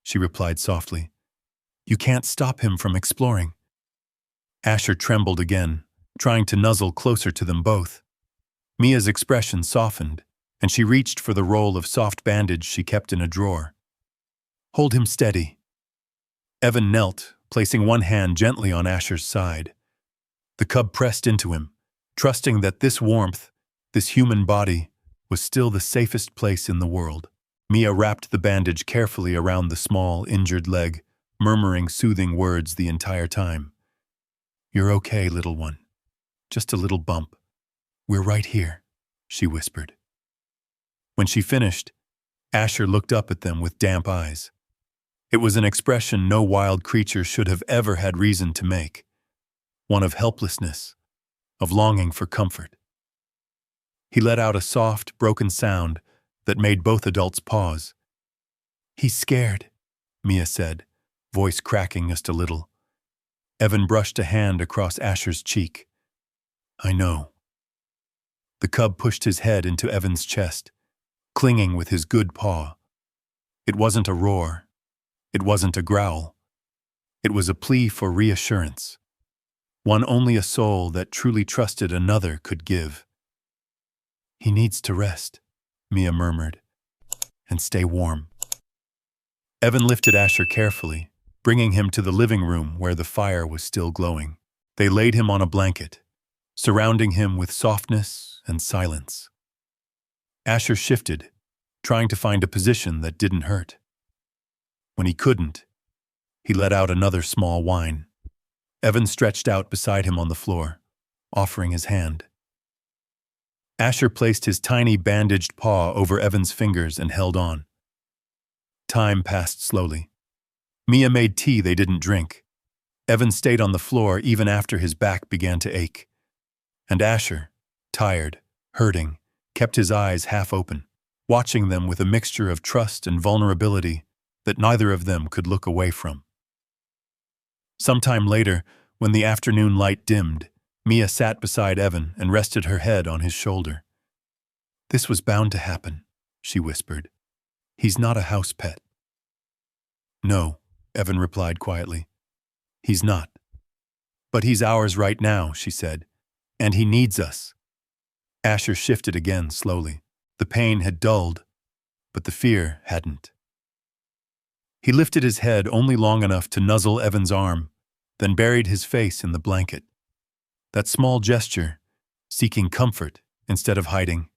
she replied softly. "You can't stop him from exploring." Asher trembled again, trying to nuzzle closer to them both. Mia's expression softened, and she reached for the roll of soft bandage she kept in a drawer. "Hold him steady." Evan knelt, placing one hand gently on Asher's side. The cub pressed into him, trusting that this warmth, this human body, was still the safest place in the world. Mia wrapped the bandage carefully around the small, injured leg, murmuring soothing words the entire time. "You're okay, little one. Just a little bump. We're right here," she whispered. When she finished, Asher looked up at them with damp eyes. It was an expression no wild creature should have ever had reason to make, one of helplessness, of longing for comfort. He let out a soft, broken sound that made both adults pause. "He's scared," Mia said, voice cracking just a little. Evan brushed a hand across Asher's cheek. "I know." The cub pushed his head into Evan's chest, clinging with his good paw. It wasn't a roar. It wasn't a growl. It was a plea for reassurance, one only a soul that truly trusted another could give. "He needs to rest," Mia murmured, "and stay warm." Evan lifted Asher carefully, bringing him to the living room where the fire was still glowing. They laid him on a blanket, surrounding him with softness and silence. Asher shifted, trying to find a position that didn't hurt. When he couldn't, he let out another small whine. Evan stretched out beside him on the floor, offering his hand. Asher placed his tiny bandaged paw over Evan's fingers and held on. Time passed slowly. Mia made tea they didn't drink. Evan stayed on the floor even after his back began to ache. And Asher, tired, hurting, kept his eyes half open, watching them with a mixture of trust and vulnerability that neither of them could look away from. Sometime later, when the afternoon light dimmed, Mia sat beside Evan and rested her head on his shoulder. "This was bound to happen," she whispered. "He's not a house pet." "No," Evan replied quietly. "He's not. But he's ours right now," she said. "And he needs us." Asher shifted again slowly. The pain had dulled, but the fear hadn't. He lifted his head only long enough to nuzzle Evan's arm, then buried his face in the blanket. That small gesture, seeking comfort instead of hiding,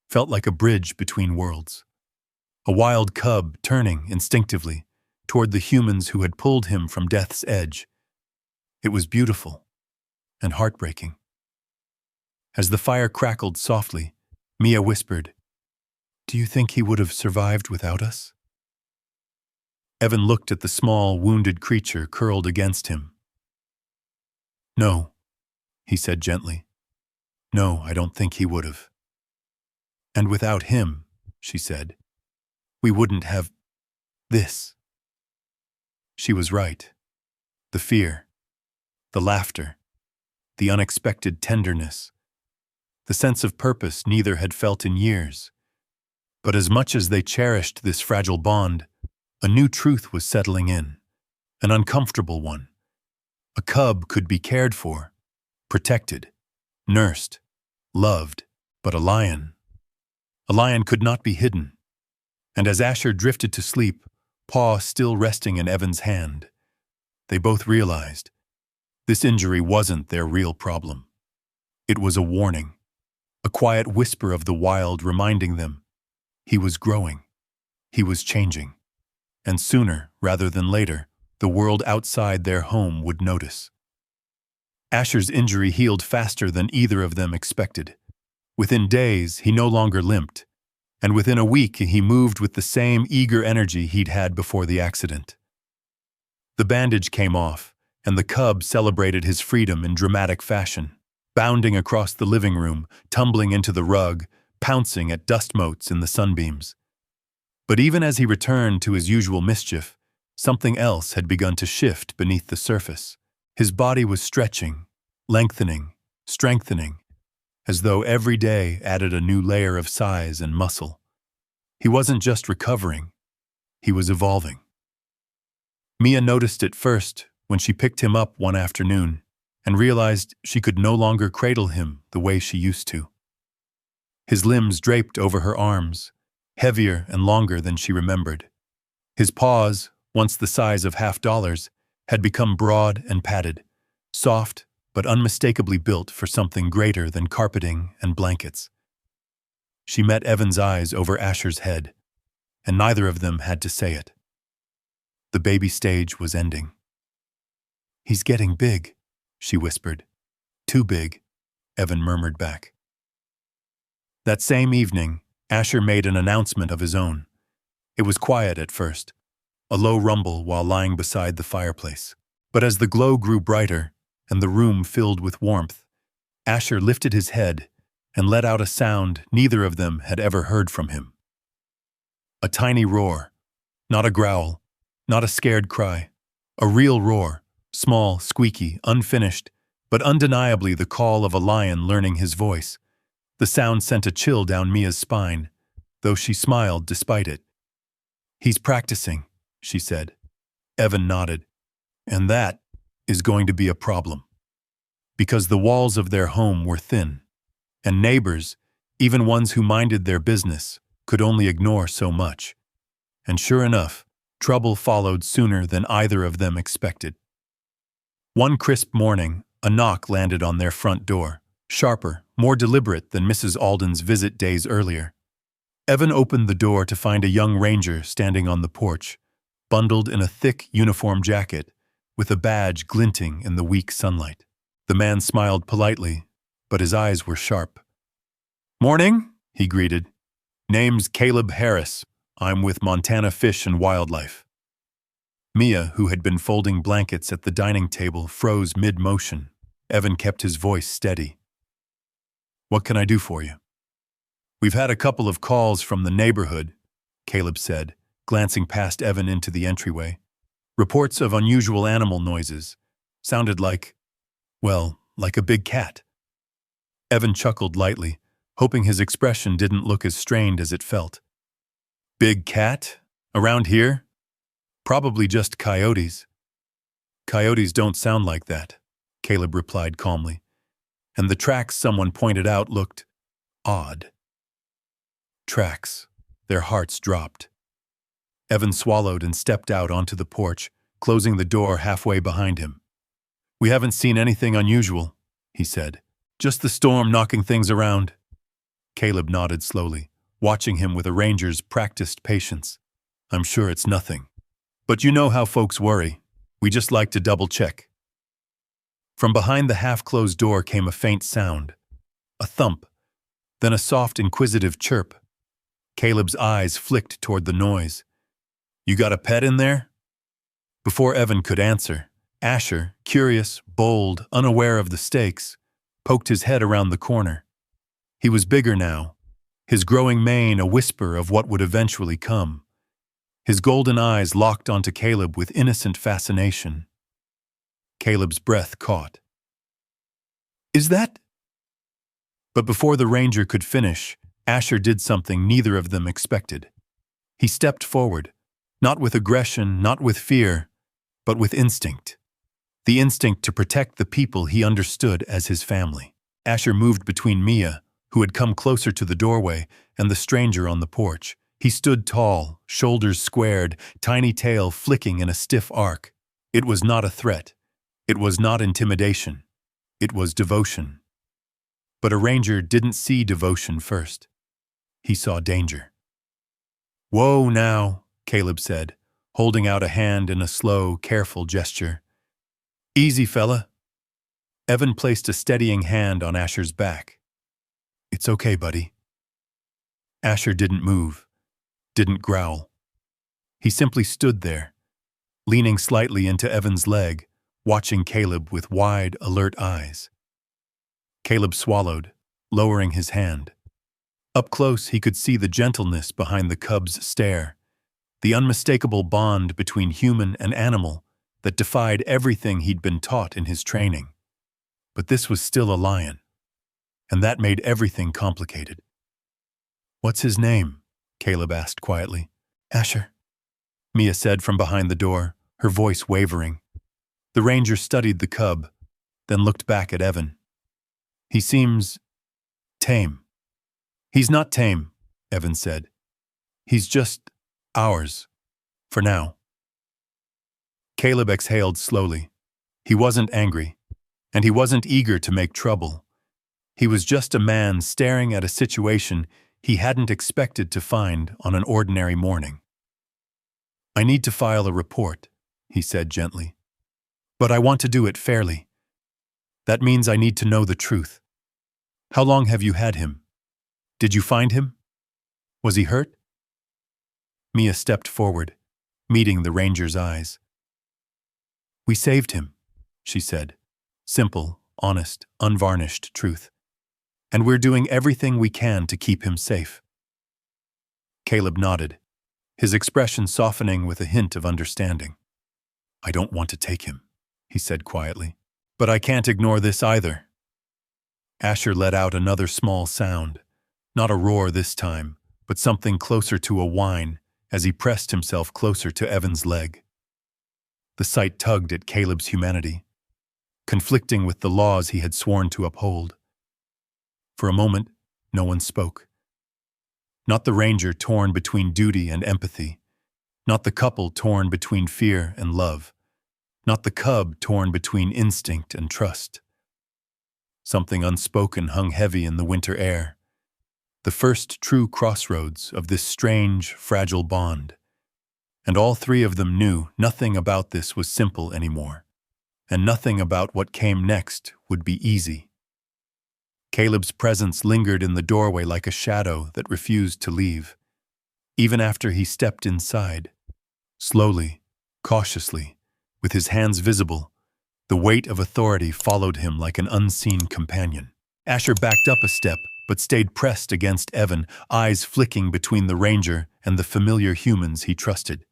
felt like a bridge between worlds. A wild cub turning instinctively toward the humans who had pulled him from death's edge. It was beautiful and heartbreaking. As the fire crackled softly, Mia whispered, "Do you think he would have survived without us?" Evan looked at the small, wounded creature curled against him. "No," he said gently. "No, I don't think he would have." "And without him," she said, "we wouldn't have this." She was right. The fear, the laughter, the unexpected tenderness, the sense of purpose neither had felt in years. But as much as they cherished this fragile bond, a new truth was settling in, an uncomfortable one. A cub could be cared for, protected, nursed, loved, but a lion could not be hidden. And as Asher drifted to sleep, paw still resting in Evan's hand, they both realized this injury wasn't their real problem. It was a warning, a quiet whisper of the wild reminding them he was growing, he was changing. And sooner, rather than later, the world outside their home would notice. Asher's injury healed faster than either of them expected. Within days, he no longer limped, and within a week he moved with the same eager energy he'd had before the accident. The bandage came off, and the cub celebrated his freedom in dramatic fashion, bounding across the living room, tumbling into the rug, pouncing at dust motes in the sunbeams. But even as he returned to his usual mischief, something else had begun to shift beneath the surface. His body was stretching, lengthening, strengthening, as though every day added a new layer of size and muscle. He wasn't just recovering, he was evolving. Mia noticed it first when she picked him up one afternoon and realized she could no longer cradle him the way she used to. His limbs draped over her arms, heavier and longer than she remembered. His paws, once the size of $50, had become broad and padded, soft but unmistakably built for something greater than carpeting and blankets. She met Evan's eyes over Asher's head, and neither of them had to say it. The baby stage was ending. "He's getting big," she whispered. "Too big," Evan murmured back. That same evening, Asher made an announcement of his own. It was quiet at first, a low rumble while lying beside the fireplace. But as the glow grew brighter and the room filled with warmth, Asher lifted his head and let out a sound neither of them had ever heard from him. A tiny roar, not a growl, not a scared cry, a real roar, small, squeaky, unfinished, but undeniably the call of a lion learning his voice. The sound sent a chill down Mia's spine, though she smiled despite it. "He's practicing," she said. Evan nodded. "And that is going to be a problem." Because the walls of their home were thin, and neighbors, even ones who minded their business, could only ignore so much. And sure enough, trouble followed sooner than either of them expected. One crisp morning, a knock landed on their front door, sharper, more deliberate than Mrs. Alden's visit days earlier. Evan opened the door to find a young ranger standing on the porch, bundled in a thick uniform jacket, with a badge glinting in the weak sunlight. The man smiled politely, but his eyes were sharp. "Morning," he greeted. "Name's Caleb Harris. I'm with Montana Fish and Wildlife." Mia, who had been folding blankets at the dining table, froze mid-motion. Evan kept his voice steady. "What can I do for you?" "We've had a couple of calls from the neighborhood," Caleb said, glancing past Evan into the entryway. "Reports of unusual animal noises. Sounded like, well, like a big cat." Evan chuckled lightly, hoping his expression didn't look as strained as it felt. "Big cat? Around here? Probably just coyotes." "Coyotes don't sound like that," Caleb replied calmly, and the tracks someone pointed out looked odd. Tracks. Their hearts dropped. Evan swallowed and stepped out onto the porch, closing the door halfway behind him. "We haven't seen anything unusual," he said. "Just the storm knocking things around." Caleb nodded slowly, watching him with a ranger's practiced patience. "I'm sure it's nothing. But you know how folks worry. We just like to double-check." From behind the half-closed door came a faint sound, a thump, then a soft, inquisitive chirp. Caleb's eyes flicked toward the noise. "You got a pet in there?" Before Evan could answer, Asher, curious, bold, unaware of the stakes, poked his head around the corner. He was bigger now, his growing mane a whisper of what would eventually come. His golden eyes locked onto Caleb with innocent fascination. Caleb's breath caught. "Is that—" But before the ranger could finish, Asher did something neither of them expected. He stepped forward, not with aggression, not with fear, but with instinct. The instinct to protect the people he understood as his family. Asher moved between Mia, who had come closer to the doorway, and the stranger on the porch. He stood tall, shoulders squared, tiny tail flicking in a stiff arc. It was not a threat. It was not intimidation. It was devotion. But a ranger didn't see devotion first. He saw danger. "Whoa now," Caleb said, holding out a hand in a slow, careful gesture. "Easy, fella." Evan placed a steadying hand on Asher's back. "It's okay, buddy." Asher didn't move, didn't growl. He simply stood there, leaning slightly into Evan's leg, watching Caleb with wide, alert eyes. Caleb swallowed, lowering his hand. Up close, he could see the gentleness behind the cub's stare, the unmistakable bond between human and animal that defied everything he'd been taught in his training. But this was still a lion, and that made everything complicated. "What's his name?" Caleb asked quietly. "Asher," Mia said from behind the door, her voice wavering. The ranger studied the cub, then looked back at Evan. "He seems tame." "He's not tame," Evan said. "He's just ours, for now." Caleb exhaled slowly. He wasn't angry, and he wasn't eager to make trouble. He was just a man staring at a situation he hadn't expected to find on an ordinary morning. "I need to file a report," he said gently. "But I want to do it fairly. That means I need to know the truth. How long have you had him? Did you find him? Was he hurt?" Mia stepped forward, meeting the ranger's eyes. "We saved him," she said. Simple, honest, unvarnished truth. "And we're doing everything we can to keep him safe." Caleb nodded, his expression softening with a hint of understanding. "I don't want to take him," he said quietly. "But I can't ignore this either." Asher let out another small sound, not a roar this time, but something closer to a whine as he pressed himself closer to Evan's leg. The sight tugged at Caleb's humanity, conflicting with the laws he had sworn to uphold. For a moment, no one spoke. Not the ranger torn between duty and empathy, not the couple torn between fear and love, not the cub torn between instinct and trust. Something unspoken hung heavy in the winter air, the first true crossroads of this strange, fragile bond. And all three of them knew nothing about this was simple anymore, and nothing about what came next would be easy. Caleb's presence lingered in the doorway like a shadow that refused to leave, even after he stepped inside. Slowly, cautiously, with his hands visible, the weight of authority followed him like an unseen companion. Asher backed up a step, but stayed pressed against Evan, eyes flicking between the ranger and the familiar humans he trusted.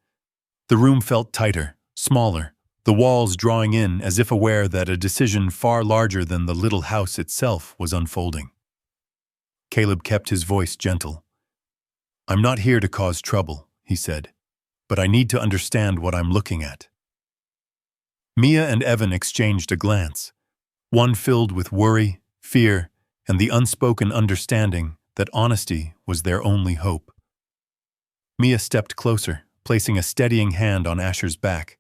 The room felt tighter, smaller, the walls drawing in as if aware that a decision far larger than the little house itself was unfolding. Caleb kept his voice gentle. "I'm not here to cause trouble," he said, "but I need to understand what I'm looking at." Mia and Evan exchanged a glance, one filled with worry, fear, and the unspoken understanding that honesty was their only hope. Mia stepped closer, placing a steadying hand on Asher's back.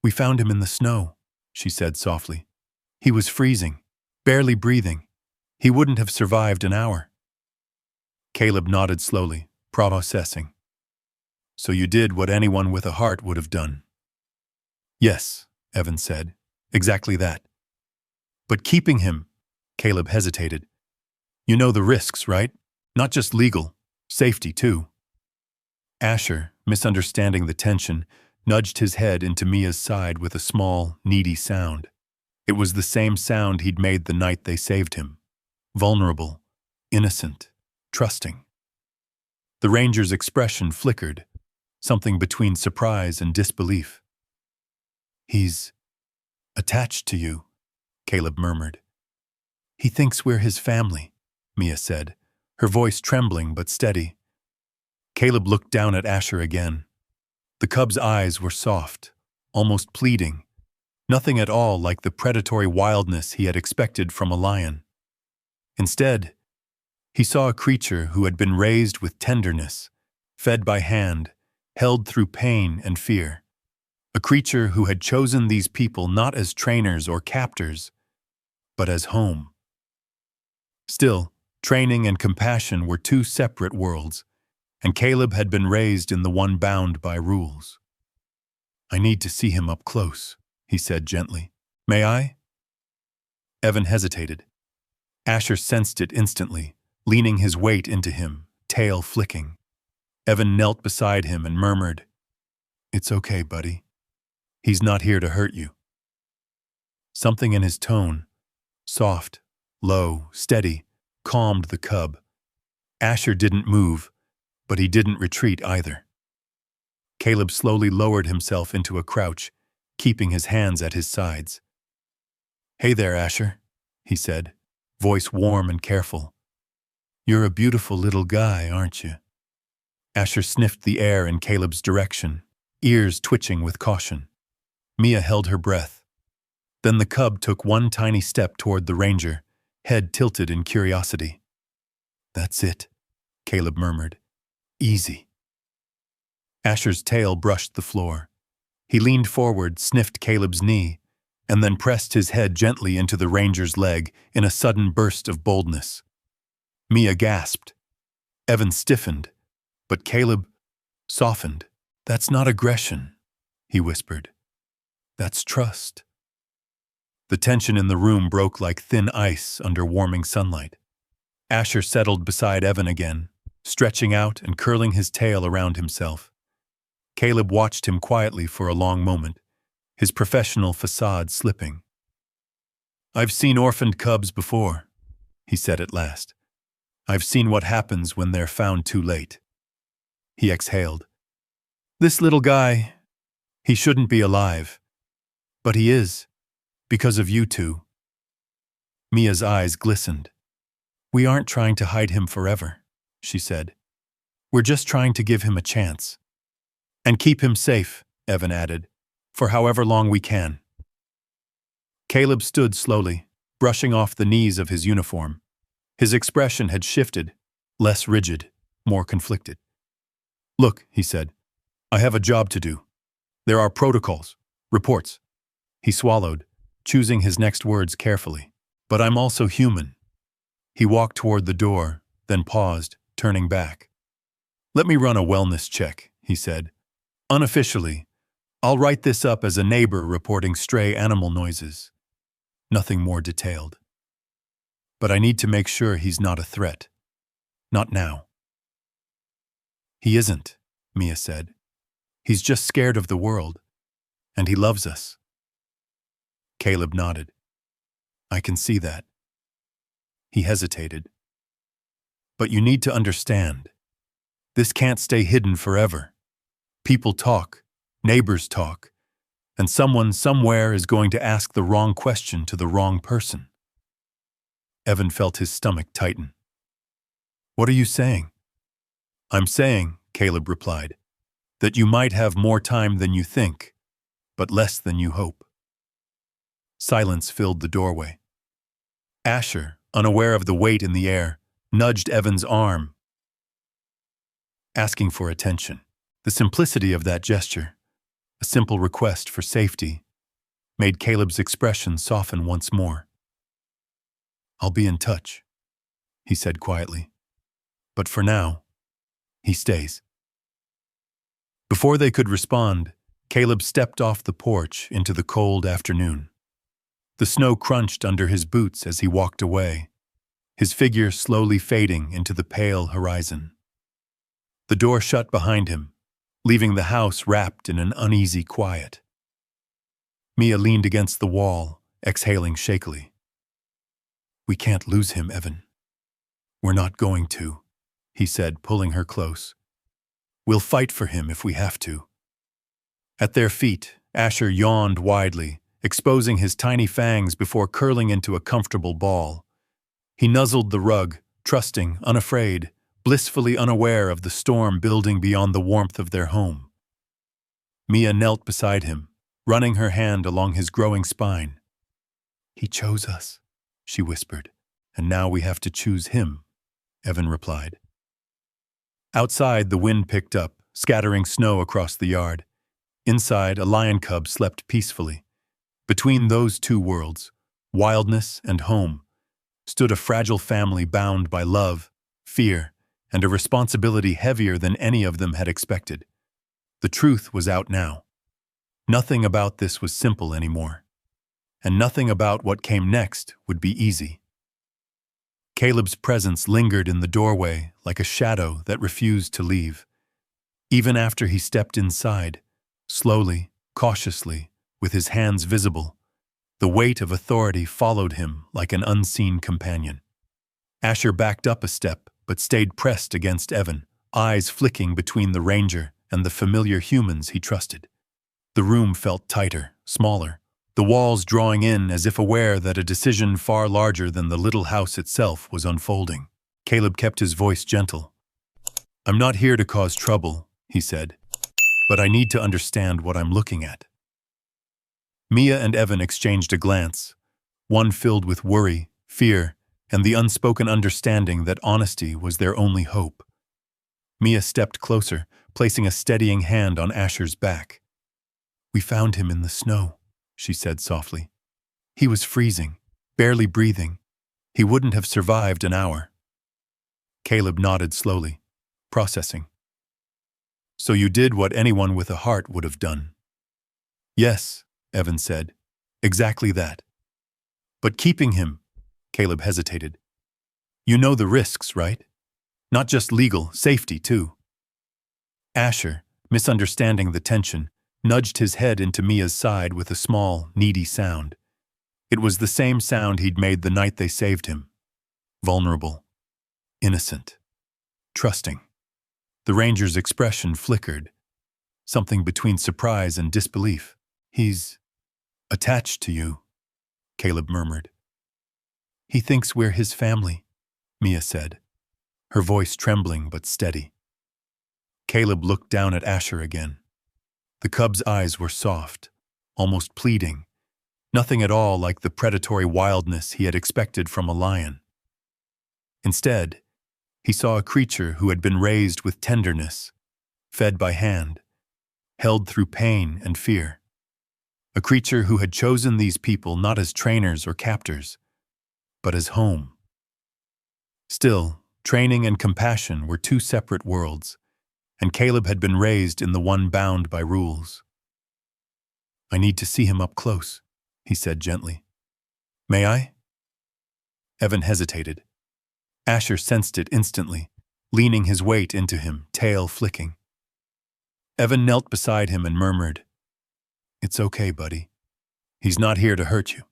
"We found him in the snow," she said softly. "He was freezing, barely breathing. He wouldn't have survived an hour." Caleb nodded slowly, processing. "So you did what anyone with a heart would have done." "Yes," Evan said, "exactly that." "But keeping him," Caleb hesitated. "You know the risks, right? Not just legal, safety too." Asher, misunderstanding the tension, nudged his head into Mia's side with a small, needy sound. It was the same sound he'd made the night they saved him. Vulnerable, innocent, trusting. The ranger's expression flickered, something between surprise and disbelief. "He's attached to you," Caleb murmured. "He thinks we're his family," Mia said, her voice trembling but steady. Caleb looked down at Asher again. The cub's eyes were soft, almost pleading, nothing at all like the predatory wildness he had expected from a lion. Instead, he saw a creature who had been raised with tenderness, fed by hand, held through pain and fear. A creature who had chosen these people not as trainers or captors, but as home. Still, training and compassion were two separate worlds, and Caleb had been raised in the one bound by rules. "I need to see him up close," he said gently. "May I?" Evan hesitated. Asher sensed it instantly, leaning his weight into him, tail flicking. Evan knelt beside him and murmured, "It's okay, buddy. He's not here to hurt you." Something in his tone, soft, low, steady, calmed the cub. Asher didn't move, but he didn't retreat either. Caleb slowly lowered himself into a crouch, keeping his hands at his sides. "Hey there, Asher," he said, voice warm and careful. "You're a beautiful little guy, aren't you?" Asher sniffed the air in Caleb's direction, ears twitching with caution. Mia held her breath. Then the cub took one tiny step toward the ranger, head tilted in curiosity. "That's it," Caleb murmured. "Easy." Asher's tail brushed the floor. He leaned forward, sniffed Caleb's knee, and then pressed his head gently into the ranger's leg in a sudden burst of boldness. Mia gasped. Evan stiffened, but Caleb softened. "That's not aggression," he whispered. "That's trust." The tension in the room broke like thin ice under warming sunlight. Asher settled beside Evan again, stretching out and curling his tail around himself. Caleb watched him quietly for a long moment, his professional facade slipping. "I've seen orphaned cubs before," he said at last. "I've seen what happens when they're found too late." He exhaled. "This little guy, he shouldn't be alive. But he is, because of you two." Mia's eyes glistened. "We aren't trying to hide him forever," she said. "We're just trying to give him a chance. And keep him safe," Evan added, "for however long we can." Caleb stood slowly, brushing off the knees of his uniform. His expression had shifted, less rigid, more conflicted. "Look," he said, "I have a job to do. There are protocols, reports." He swallowed, choosing his next words carefully. "But I'm also human." He walked toward the door, then paused, turning back. "Let me run a wellness check," he said. "Unofficially, I'll write this up as a neighbor reporting stray animal noises. Nothing more detailed. But I need to make sure he's not a threat. Not now." "He isn't," Mia said. "He's just scared of the world, and he loves us." Caleb nodded. "I can see that." He hesitated. "But you need to understand. This can't stay hidden forever. People talk, neighbors talk, and someone somewhere is going to ask the wrong question to the wrong person." Evan felt his stomach tighten. "What are you saying?" "I'm saying," Caleb replied, "that you might have more time than you think, but less than you hope." Silence filled the doorway. Asher, unaware of the weight in the air, nudged Evan's arm, asking for attention. The simplicity of that gesture, a simple request for safety, made Caleb's expression soften once more. "I'll be in touch," he said quietly. "But for now, he stays." Before they could respond, Caleb stepped off the porch into the cold afternoon. The snow crunched under his boots as he walked away, his figure slowly fading into the pale horizon. The door shut behind him, leaving the house wrapped in an uneasy quiet. Mia leaned against the wall, exhaling shakily. "We can't lose him, Evan." "We're not going to," he said, pulling her close. "We'll fight for him if we have to." At their feet, Asher yawned widely, exposing his tiny fangs before curling into a comfortable ball. He nuzzled the rug, trusting, unafraid, blissfully unaware of the storm building beyond the warmth of their home. Mia knelt beside him, running her hand along his growing spine. "He chose us," she whispered, "and now we have to choose him," Evan replied. Outside, the wind picked up, scattering snow across the yard. Inside, a lion cub slept peacefully. Between those two worlds, wildness and home, stood a fragile family bound by love, fear, and a responsibility heavier than any of them had expected. The truth was out now. Nothing about this was simple anymore, and nothing about what came next would be easy. Caleb's presence lingered in the doorway like a shadow that refused to leave. Even after he stepped inside, slowly, cautiously, with his hands visible, The weight of authority followed him like an unseen companion. Asher backed up a step, but stayed pressed against Evan, eyes flicking between the ranger and the familiar humans he trusted. The room felt tighter, smaller, the walls drawing in as if aware that a decision far larger than the little house itself was unfolding. Caleb kept his voice gentle. "I'm not here to cause trouble," he said, "but I need to understand what I'm looking at." Mia and Evan exchanged a glance, one filled with worry, fear, and the unspoken understanding that honesty was their only hope. Mia stepped closer, placing a steadying hand on Asher's back. "We found him in the snow," she said softly. "He was freezing, barely breathing. He wouldn't have survived an hour." Caleb nodded slowly, processing. "So you did what anyone with a heart would have done." "Yes," Evan said. "Exactly that." "But keeping him," Caleb hesitated. "You know the risks, right? Not just legal, safety too." Asher, misunderstanding the tension, nudged his head into Mia's side with a small, needy sound. It was the same sound he'd made the night they saved him. Vulnerable, innocent, trusting. The ranger's expression flickered, something between surprise and disbelief. "He's attached to you," Caleb murmured. "He thinks we're his family," Mia said, her voice trembling but steady. Caleb looked down at Asher again. The cub's eyes were soft, almost pleading, nothing at all like the predatory wildness he had expected from a lion. Instead, he saw a creature who had been raised with tenderness, fed by hand, held through pain and fear. A creature who had chosen these people not as trainers or captors, but as home. Still, training and compassion were two separate worlds, and Caleb had been raised in the one bound by rules. "I need to see him up close," he said gently. "May I?" Evan hesitated. Asher sensed it instantly, leaning his weight into him, tail flicking. Evan knelt beside him and murmured, "It's okay, buddy. He's not here to hurt you."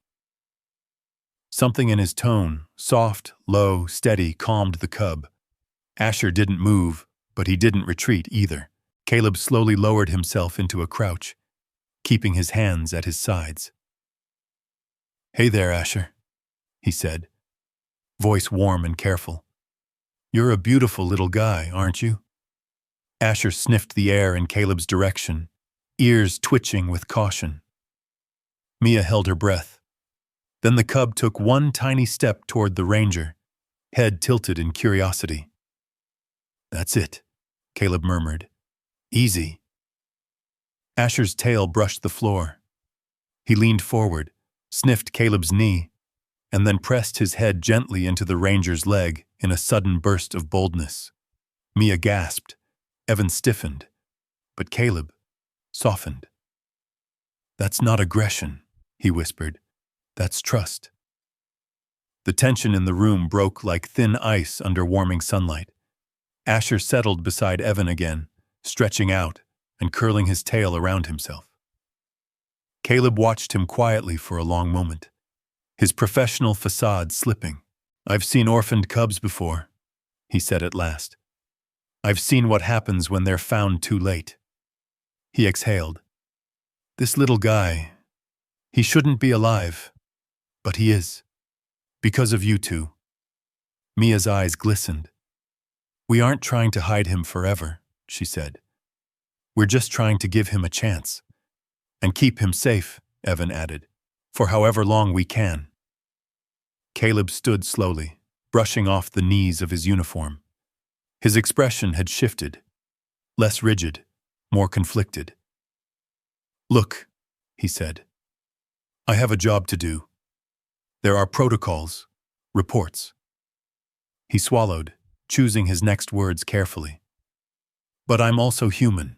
Something in his tone, soft, low, steady, calmed the cub. Asher didn't move, but he didn't retreat either. Caleb slowly lowered himself into a crouch, keeping his hands at his sides. "Hey there, Asher," he said, voice warm and careful. "You're a beautiful little guy, aren't you?" Asher sniffed the air in Caleb's direction, ears twitching with caution. Mia held her breath. Then the cub took one tiny step toward the ranger, head tilted in curiosity. "That's it," Caleb murmured. "Easy." Asher's tail brushed the floor. He leaned forward, sniffed Caleb's knee, and then pressed his head gently into the ranger's leg in a sudden burst of boldness. Mia gasped. Evan stiffened. But Caleb softened. "That's not aggression," he whispered. "That's trust." The tension in the room broke like thin ice under warming sunlight. Asher settled beside Evan again, stretching out and curling his tail around himself. Caleb watched him quietly for a long moment, his professional facade slipping. "I've seen orphaned cubs before," he said at last. "I've seen what happens when they're found too late." He exhaled. "This little guy, he shouldn't be alive, but he is. Because of you two." Mia's eyes glistened. "We aren't trying to hide him forever," she said. "We're just trying to give him a chance. And keep him safe," Evan added, "for however long we can." Caleb stood slowly, brushing off the knees of his uniform. His expression had shifted, less rigid, more conflicted. "Look," he said, "I have a job to do. There are protocols, reports." He swallowed, choosing his next words carefully. "But I'm also human."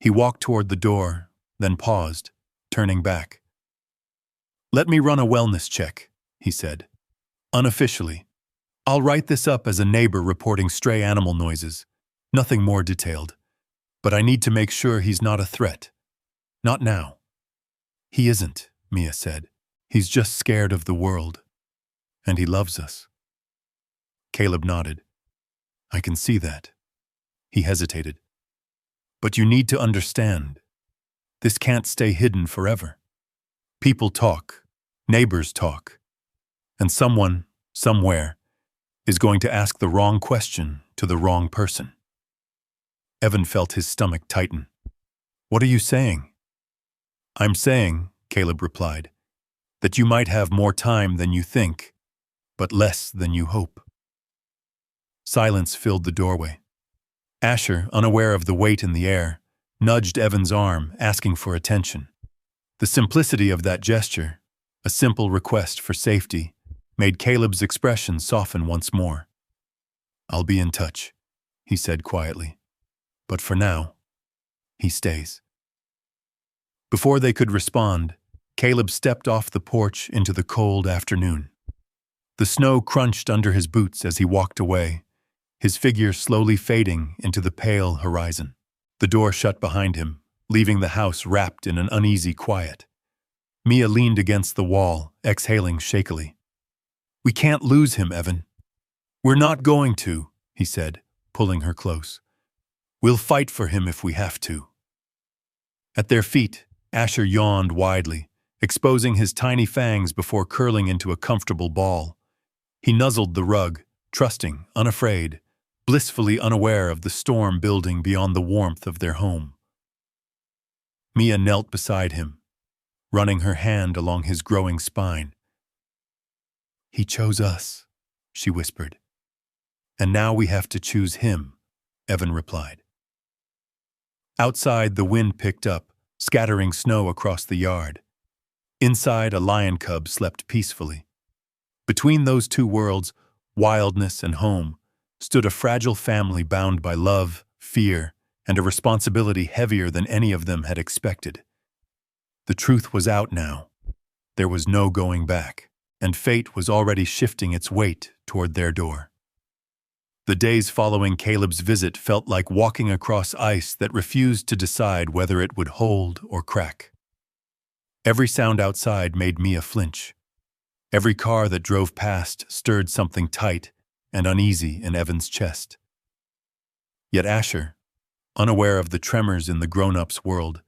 He walked toward the door, then paused, turning back. "Let me run a wellness check," he said. "Unofficially. I'll write this up as a neighbor reporting stray animal noises. Nothing more detailed. But I need to make sure he's not a threat. Not now." "He isn't," Mia said. He's just scared of the world, and he loves us. Caleb nodded. I can see that. He hesitated. But you need to understand, this can't stay hidden forever. People talk, neighbors talk, and someone, somewhere, is going to ask the wrong question to the wrong person. Evan felt his stomach tighten. What are you saying? I'm saying, Caleb replied, that you might have more time than you think, but less than you hope. Silence filled the doorway. Asher, unaware of the weight in the air, nudged Evan's arm, asking for attention. The simplicity of that gesture, a simple request for safety, made Caleb's expression soften once more. I'll be in touch, he said quietly. But for now, he stays. Before they could respond, Caleb stepped off the porch into the cold afternoon. The snow crunched under his boots as he walked away, his figure slowly fading into the pale horizon. The door shut behind him, leaving the house wrapped in an uneasy quiet. Mia leaned against the wall, exhaling shakily. We can't lose him, Evan. We're not going to, he said, pulling her close. We'll fight for him if we have to. At their feet, Asher yawned widely, exposing his tiny fangs before curling into a comfortable ball. He nuzzled the rug, trusting, unafraid, blissfully unaware of the storm building beyond the warmth of their home. Mia knelt beside him, running her hand along his growing spine. He chose us, she whispered. And now we have to choose him, Evan replied. Outside, the wind picked up, scattering snow across the yard. Inside, a lion cub slept peacefully. Between those two worlds, wildness and home, stood a fragile family bound by love, fear, and a responsibility heavier than any of them had expected. The truth was out now. There was no going back, and fate was already shifting its weight toward their door. The days following Caleb's visit felt like walking across ice that refused to decide whether it would hold or crack. Every sound outside made Mia flinch. Every car that drove past stirred something tight and uneasy in Evan's chest. Yet Asher, unaware of the tremors in the grown-up's world,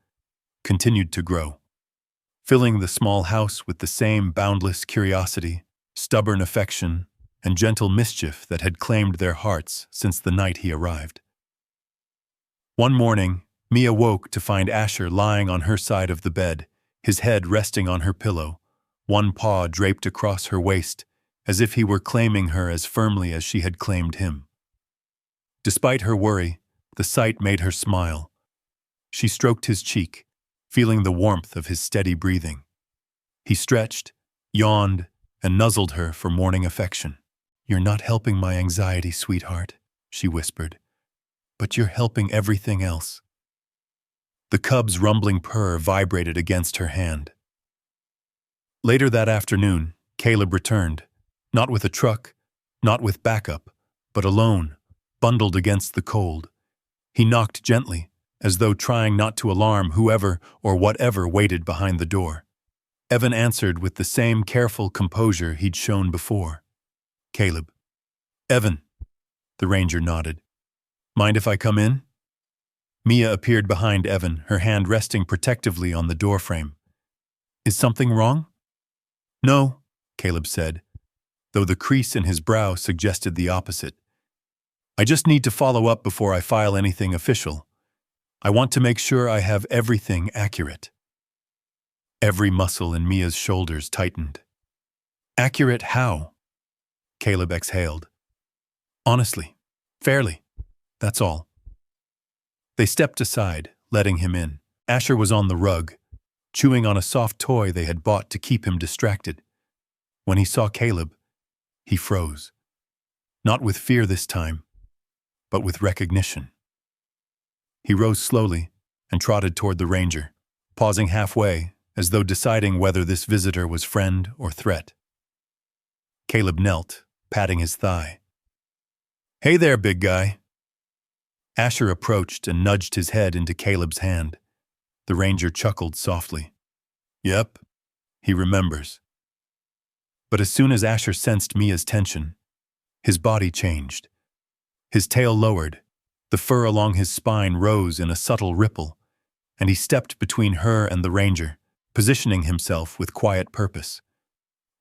continued to grow, filling the small house with the same boundless curiosity, stubborn affection, and gentle mischief that had claimed their hearts since the night he arrived. One morning, Mia woke to find Asher lying on her side of the bed, his head resting on her pillow, one paw draped across her waist, as if he were claiming her as firmly as she had claimed him. Despite her worry, the sight made her smile. She stroked his cheek, feeling the warmth of his steady breathing. He stretched, yawned, and nuzzled her for morning affection. You're not helping my anxiety, sweetheart, she whispered, but you're helping everything else. The cub's rumbling purr vibrated against her hand. Later that afternoon, Caleb returned, not with a truck, not with backup, but alone, bundled against the cold. He knocked gently, as though trying not to alarm whoever or whatever waited behind the door. Evan answered with the same careful composure he'd shown before. Caleb. Evan. The ranger nodded. Mind if I come in? Mia appeared behind Evan, her hand resting protectively on the doorframe. Is something wrong? No, Caleb said, though the crease in his brow suggested the opposite. I just need to follow up before I file anything official. I want to make sure I have everything accurate. Every muscle in Mia's shoulders tightened. Accurate how? Caleb exhaled. Honestly, fairly, that's all. They stepped aside, letting him in. Asher was on the rug, chewing on a soft toy they had bought to keep him distracted. When he saw Caleb, he froze. Not with fear this time, but with recognition. He rose slowly and trotted toward the ranger, pausing halfway as though deciding whether this visitor was friend or threat. Caleb knelt, patting his thigh. Hey there, big guy. Asher approached and nudged his head into Caleb's hand. The ranger chuckled softly. Yep, he remembers. But as soon as Asher sensed Mia's tension, his body changed. His tail lowered, the fur along his spine rose in a subtle ripple, and he stepped between her and the ranger, positioning himself with quiet purpose.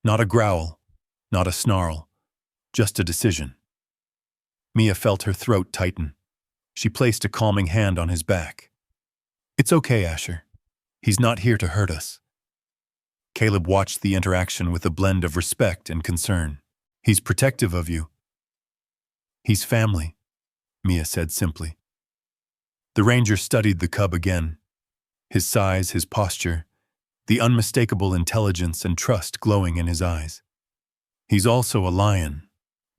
Not a growl, not a snarl, just a decision. Mia felt her throat tighten. She placed a calming hand on his back. "It's okay, Asher. He's not here to hurt us." Caleb watched the interaction with a blend of respect and concern. "He's protective of you." "He's family," Mia said simply. The ranger studied the cub again. His size, his posture, the unmistakable intelligence and trust glowing in his eyes. "He's also a lion,"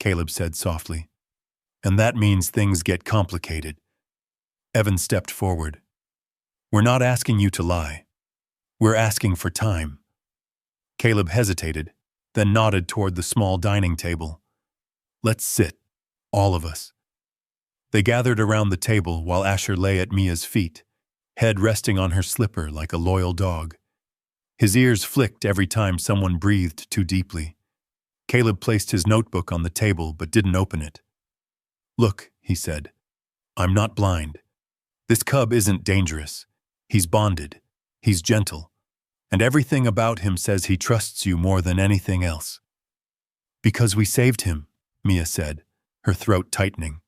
Caleb said softly. "And that means things get complicated." Evan stepped forward. "We're not asking you to lie. We're asking for time." Caleb hesitated, then nodded toward the small dining table. "Let's sit, all of us." They gathered around the table while Asher lay at Mia's feet, head resting on her slipper like a loyal dog. His ears flicked every time someone breathed too deeply. Caleb placed his notebook on the table but didn't open it. "Look," he said, "I'm not blind. This cub isn't dangerous. He's bonded. He's gentle. And everything about him says he trusts you more than anything else." "Because we saved him," Mia said, her throat tightening.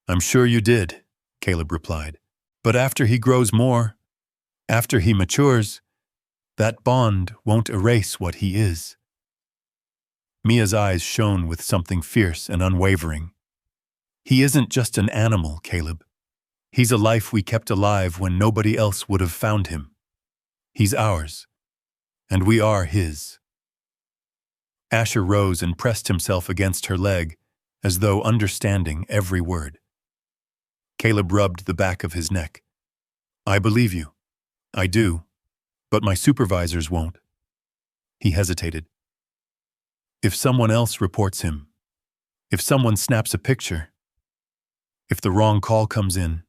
"I'm sure you did," Caleb replied. "But after he grows more, after he matures, that bond won't erase what he is." Mia's eyes shone with something fierce and unwavering. "He isn't just an animal, Caleb. He's a life we kept alive when nobody else would have found him. He's ours, and we are his." Asher rose and pressed himself against her leg, as though understanding every word. Caleb rubbed the back of his neck. "I believe you. I do. But my supervisors won't." He hesitated. "If someone else reports him, if someone snaps a picture, if the wrong call comes in,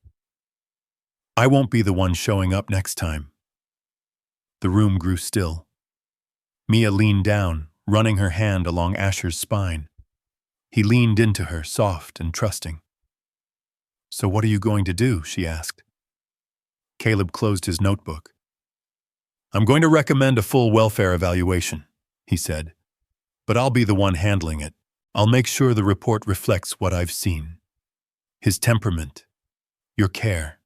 I won't be the one showing up next time." The room grew still. Mia leaned down, running her hand along Asher's spine. He leaned into her, soft and trusting. "So what are you going to do?" she asked. Caleb closed his notebook. "I'm going to recommend a full welfare evaluation," he said. "But I'll be the one handling it. I'll make sure the report reflects what I've seen. His temperament, your care,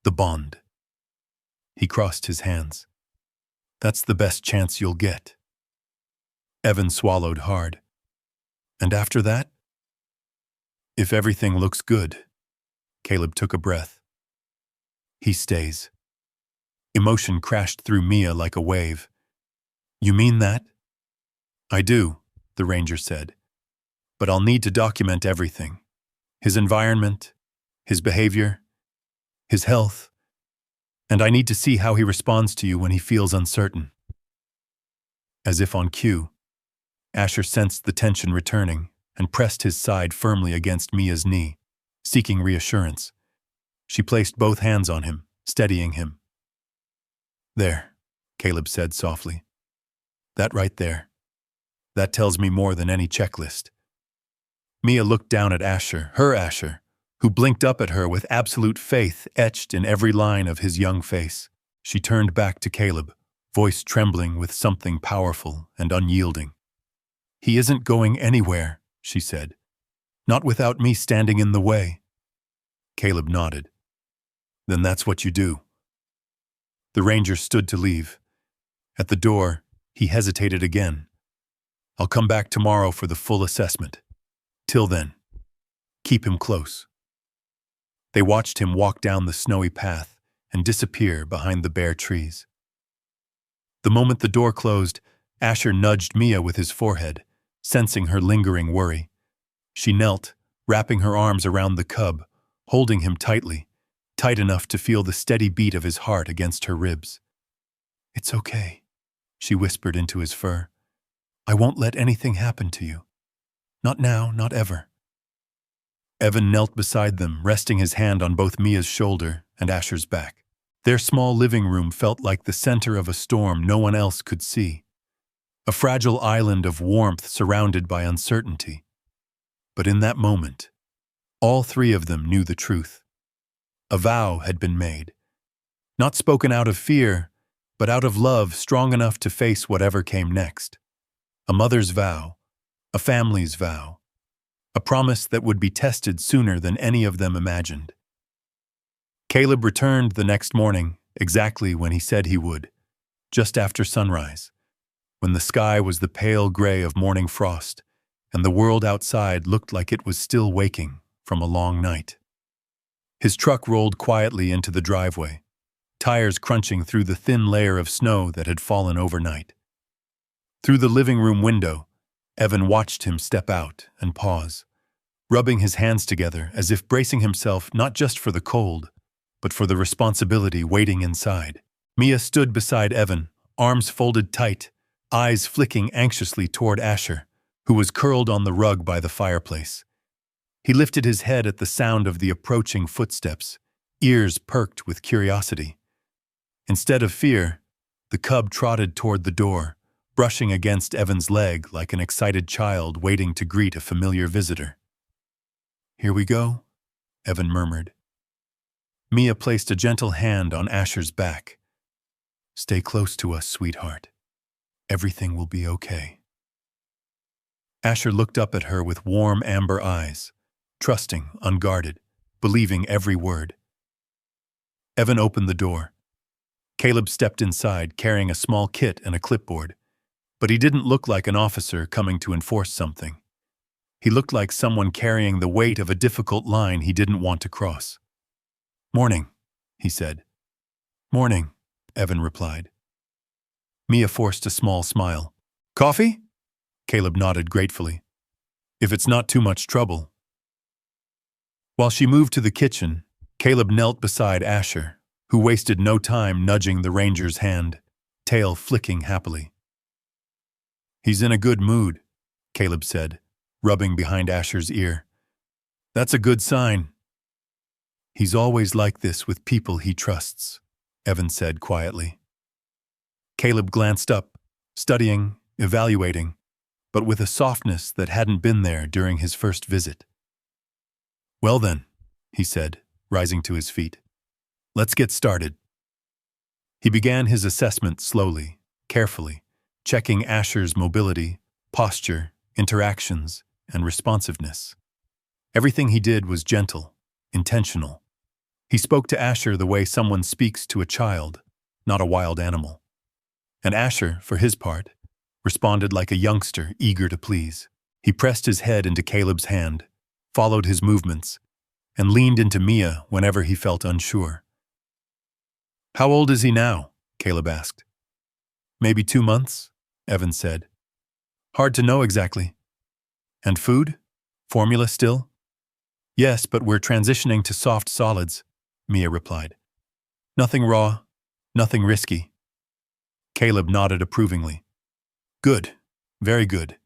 the bond." He crossed his hands. "That's the best chance you'll get." Evan swallowed hard. "And after that?" "If everything looks good," Caleb took a breath. "He stays." Emotion crashed through Mia like a wave. "You mean that?" "I do," the ranger said. "But I'll need to document everything. His environment, his behavior, his health. And I need to see how he responds to you when he feels uncertain." As if on cue, Asher sensed the tension returning and pressed his side firmly against Mia's knee, seeking reassurance. She placed both hands on him, steadying him. "There," Caleb said softly. "That right there. That tells me more than any checklist." Mia looked down at Asher, her Asher, who blinked up at her with absolute faith etched in every line of his young face. She turned back to Caleb, voice trembling with something powerful and unyielding. "He isn't going anywhere," she said. "Not without me standing in the way." Caleb nodded. "Then that's what you do." The ranger stood to leave. At the door, he hesitated again. "I'll come back tomorrow for the full assessment. Till then, keep him close." They watched him walk down the snowy path and disappear behind the bare trees. The moment the door closed, Asher nudged Mia with his forehead, sensing her lingering worry. She knelt, wrapping her arms around the cub, holding him tightly, tight enough to feel the steady beat of his heart against her ribs. "It's okay," she whispered into his fur. "I won't let anything happen to you. Not now, not ever." Evan knelt beside them, resting his hand on both Mia's shoulder and Asher's back. Their small living room felt like the center of a storm no one else could see. a fragile island of warmth surrounded by uncertainty. But in that moment, all three of them knew the truth. A vow had been made, not spoken out of fear, but out of love strong enough to face whatever came next. A mother's vow, a family's vow, a promise that would be tested sooner than any of them imagined. Caleb returned the next morning, exactly when he said he would, just after sunrise, when the sky was the pale gray of morning frost, and the world outside looked like it was still waking from a long night. His truck rolled quietly into the driveway, tires crunching through the thin layer of snow that had fallen overnight. Through the living room window, Evan watched him step out and pause, rubbing his hands together as if bracing himself not just for the cold, but for the responsibility waiting inside. Mia stood beside Evan, arms folded tight, eyes flicking anxiously toward Asher, who was curled on the rug by the fireplace. He lifted his head at the sound of the approaching footsteps, ears perked with curiosity. Instead of fear, the cub trotted toward the door, brushing against Evan's leg like an excited child waiting to greet a familiar visitor. "Here we go," Evan murmured. Mia placed a gentle hand on Asher's back. "Stay close to us, sweetheart. Everything will be okay." Asher looked up at her with warm amber eyes, trusting, unguarded, believing every word. Evan opened the door. Caleb stepped inside, carrying a small kit and a clipboard, but he didn't look like an officer coming to enforce something. He looked like someone carrying the weight of a difficult line he didn't want to cross. "Morning," he said. "Morning," Evan replied. Mia forced a small smile. "Coffee?" Caleb nodded gratefully. "If it's not too much trouble." While she moved to the kitchen, Caleb knelt beside Asher, who wasted no time nudging the ranger's hand, tail flicking happily. "He's in a good mood," Caleb said, rubbing behind Asher's ear. "That's a good sign." "He's always like this with people he trusts," Evan said quietly. Caleb glanced up, studying, evaluating, but with a softness that hadn't been there during his first visit. "Well then," he said, rising to his feet. "Let's get started." He began his assessment slowly, carefully, checking Asher's mobility, posture, interactions, and responsiveness. Everything he did was gentle, intentional. He spoke to Asher the way someone speaks to a child, not a wild animal. And Asher, for his part, responded like a youngster eager to please. He pressed his head into Caleb's hand, followed his movements, and leaned into Mia whenever he felt unsure. "How old is he now?" Caleb asked. "Maybe 2 months," Evan said. "Hard to know exactly." "And food? Formula still?" "Yes, but we're transitioning to soft solids," Mia replied. "Nothing raw, nothing risky." Caleb nodded approvingly. "Good, very good."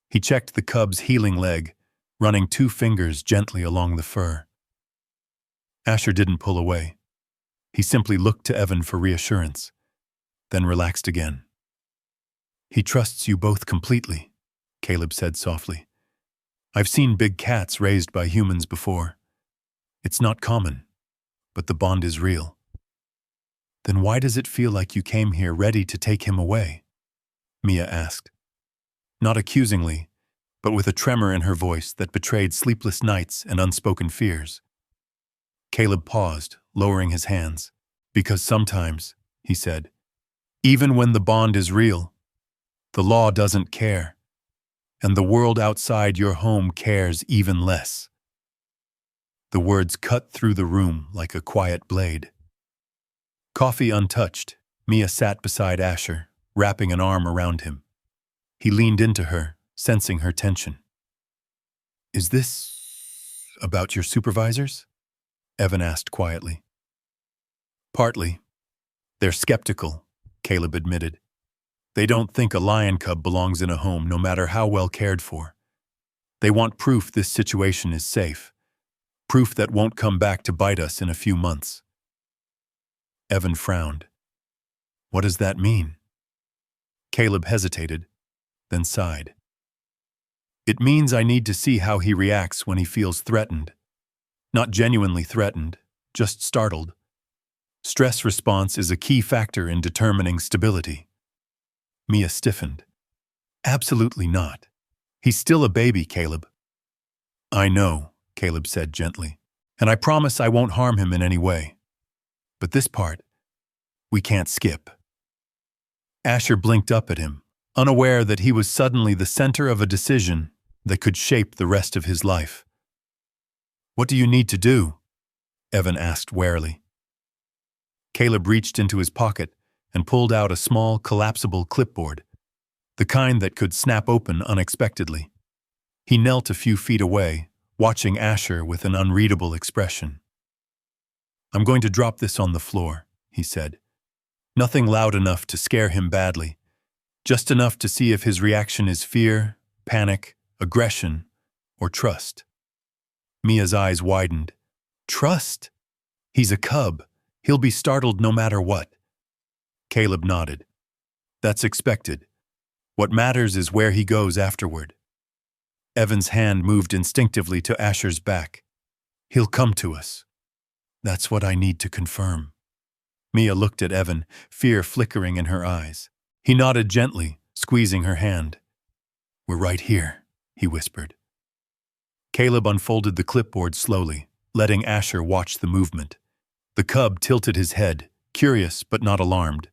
He checked the cub's healing leg, running 2 fingers gently along the fur. Asher didn't pull away. He simply looked to Evan for reassurance, then relaxed again. "He trusts you both completely," Caleb said softly. "I've seen big cats raised by humans before. It's not common, but the bond is real." "Then why does it feel like you came here ready to take him away?" Mia asked. Not accusingly, but with a tremor in her voice that betrayed sleepless nights and unspoken fears. Caleb paused, lowering his hands. "Because sometimes," he said, "even when the bond is real, the law doesn't care, and the world outside your home cares even less." The words cut through the room like a quiet blade. Coffee untouched, Mia sat beside Asher, wrapping an arm around him. He leaned into her, sensing her tension. "Is this about your supervisors?" Evan asked quietly. "Partly. They're skeptical," Caleb admitted. "They don't think a lion cub belongs in a home no matter how well cared for. They want proof this situation is safe, proof that won't come back to bite us in a few months." Evan frowned. "What does that mean?" Caleb hesitated, then sighed. It means I need to see how he reacts when he feels threatened. Not genuinely threatened, just startled. Stress response is a key factor in determining stability. Mia stiffened. Absolutely not. He's still a baby, Caleb. I know, Caleb said gently, and I promise I won't harm him in any way. But this part, we can't skip. Asher blinked up at him, unaware that he was suddenly the center of a decision that could shape the rest of his life. What do you need to do? Evan asked warily. Caleb reached into his pocket and pulled out a small, collapsible clipboard, the kind that could snap open unexpectedly. He knelt a few feet away, watching Asher with an unreadable expression. I'm going to drop this on the floor, he said. Nothing loud enough to scare him badly, just enough to see if his reaction is fear, panic, aggression, or trust. Mia's eyes widened. Trust? He's a cub. He'll be startled no matter what. Caleb nodded. That's expected. What matters is where he goes afterward. Evan's hand moved instinctively to Asher's back. He'll come to us. That's what I need to confirm. Mia looked at Evan, fear flickering in her eyes. He nodded gently, squeezing her hand. We're right here, he whispered. Caleb unfolded the clipboard slowly, letting Asher watch the movement. The cub tilted his head, curious but not alarmed.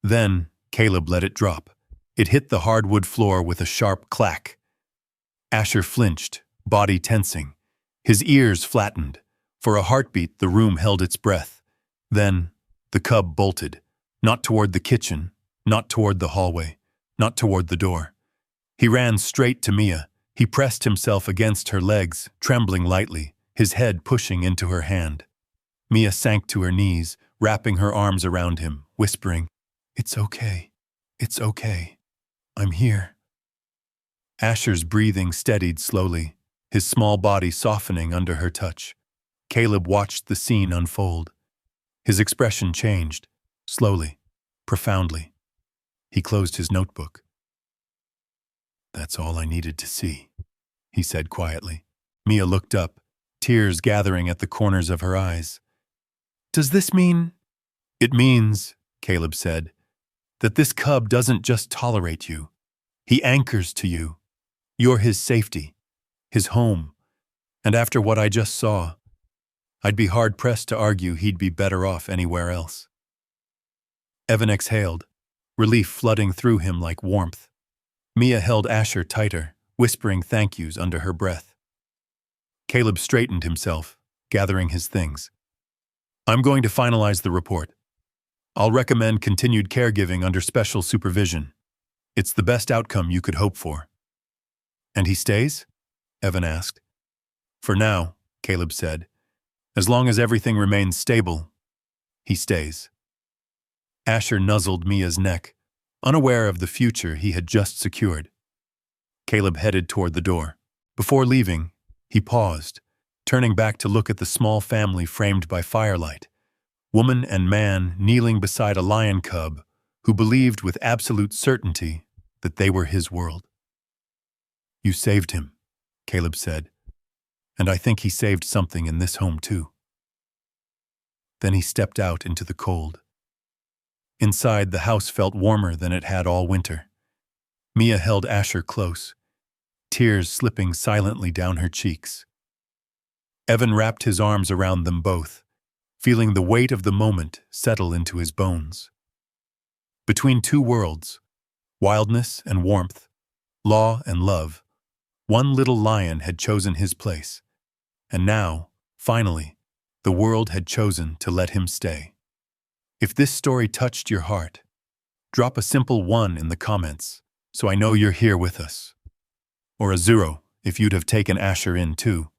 Then, Caleb let it drop. It hit the hardwood floor with a sharp clack. Asher flinched, body tensing. His ears flattened. For a heartbeat, the room held its breath. Then, the cub bolted, not toward the kitchen, not toward the hallway, not toward the door. He ran straight to Mia. He pressed himself against her legs, trembling lightly, his head pushing into her hand. Mia sank to her knees, wrapping her arms around him, whispering, It's okay. It's okay. I'm here. Asher's breathing steadied slowly, his small body softening under her touch. Caleb watched the scene unfold. His expression changed, slowly, profoundly. He closed his notebook. That's all I needed to see, he said quietly. Mia looked up, tears gathering at the corners of her eyes. Does this mean? It means, Caleb said, that this cub doesn't just tolerate you. He anchors to you. You're his safety, his home. And after what I just saw, I'd be hard-pressed to argue he'd be better off anywhere else. Evan exhaled, relief flooding through him like warmth. Mia held Asher tighter, whispering thank yous under her breath. Caleb straightened himself, gathering his things. I'm going to finalize the report. I'll recommend continued caregiving under special supervision. It's the best outcome you could hope for. And he stays? Evan asked. For now, Caleb said. As long as everything remains stable, he stays. Asher nuzzled Mia's neck, unaware of the future he had just secured. Caleb headed toward the door. Before leaving, he paused, turning back to look at the small family framed by firelight. Woman and man kneeling beside a lion cub who believed with absolute certainty that they were his world. You saved him, Caleb said, and I think he saved something in this home too. Then he stepped out into the cold. Inside, the house felt warmer than it had all winter. Mia held Asher close, tears slipping silently down her cheeks. Evan wrapped his arms around them both, feeling the weight of the moment settle into his bones. Between two worlds, wildness and warmth, law and love, one little lion had chosen his place. And now, finally, the world had chosen to let him stay. If this story touched your heart, drop a simple 1 in the comments so I know you're here with us. Or a 0 if you'd have taken Asher in too.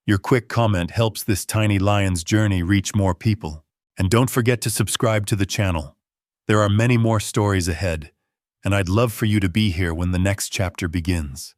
Your quick comment helps this tiny lion's journey reach more people. And don't forget to subscribe to the channel. There are many more stories ahead, and I'd love for you to be here when the next chapter begins.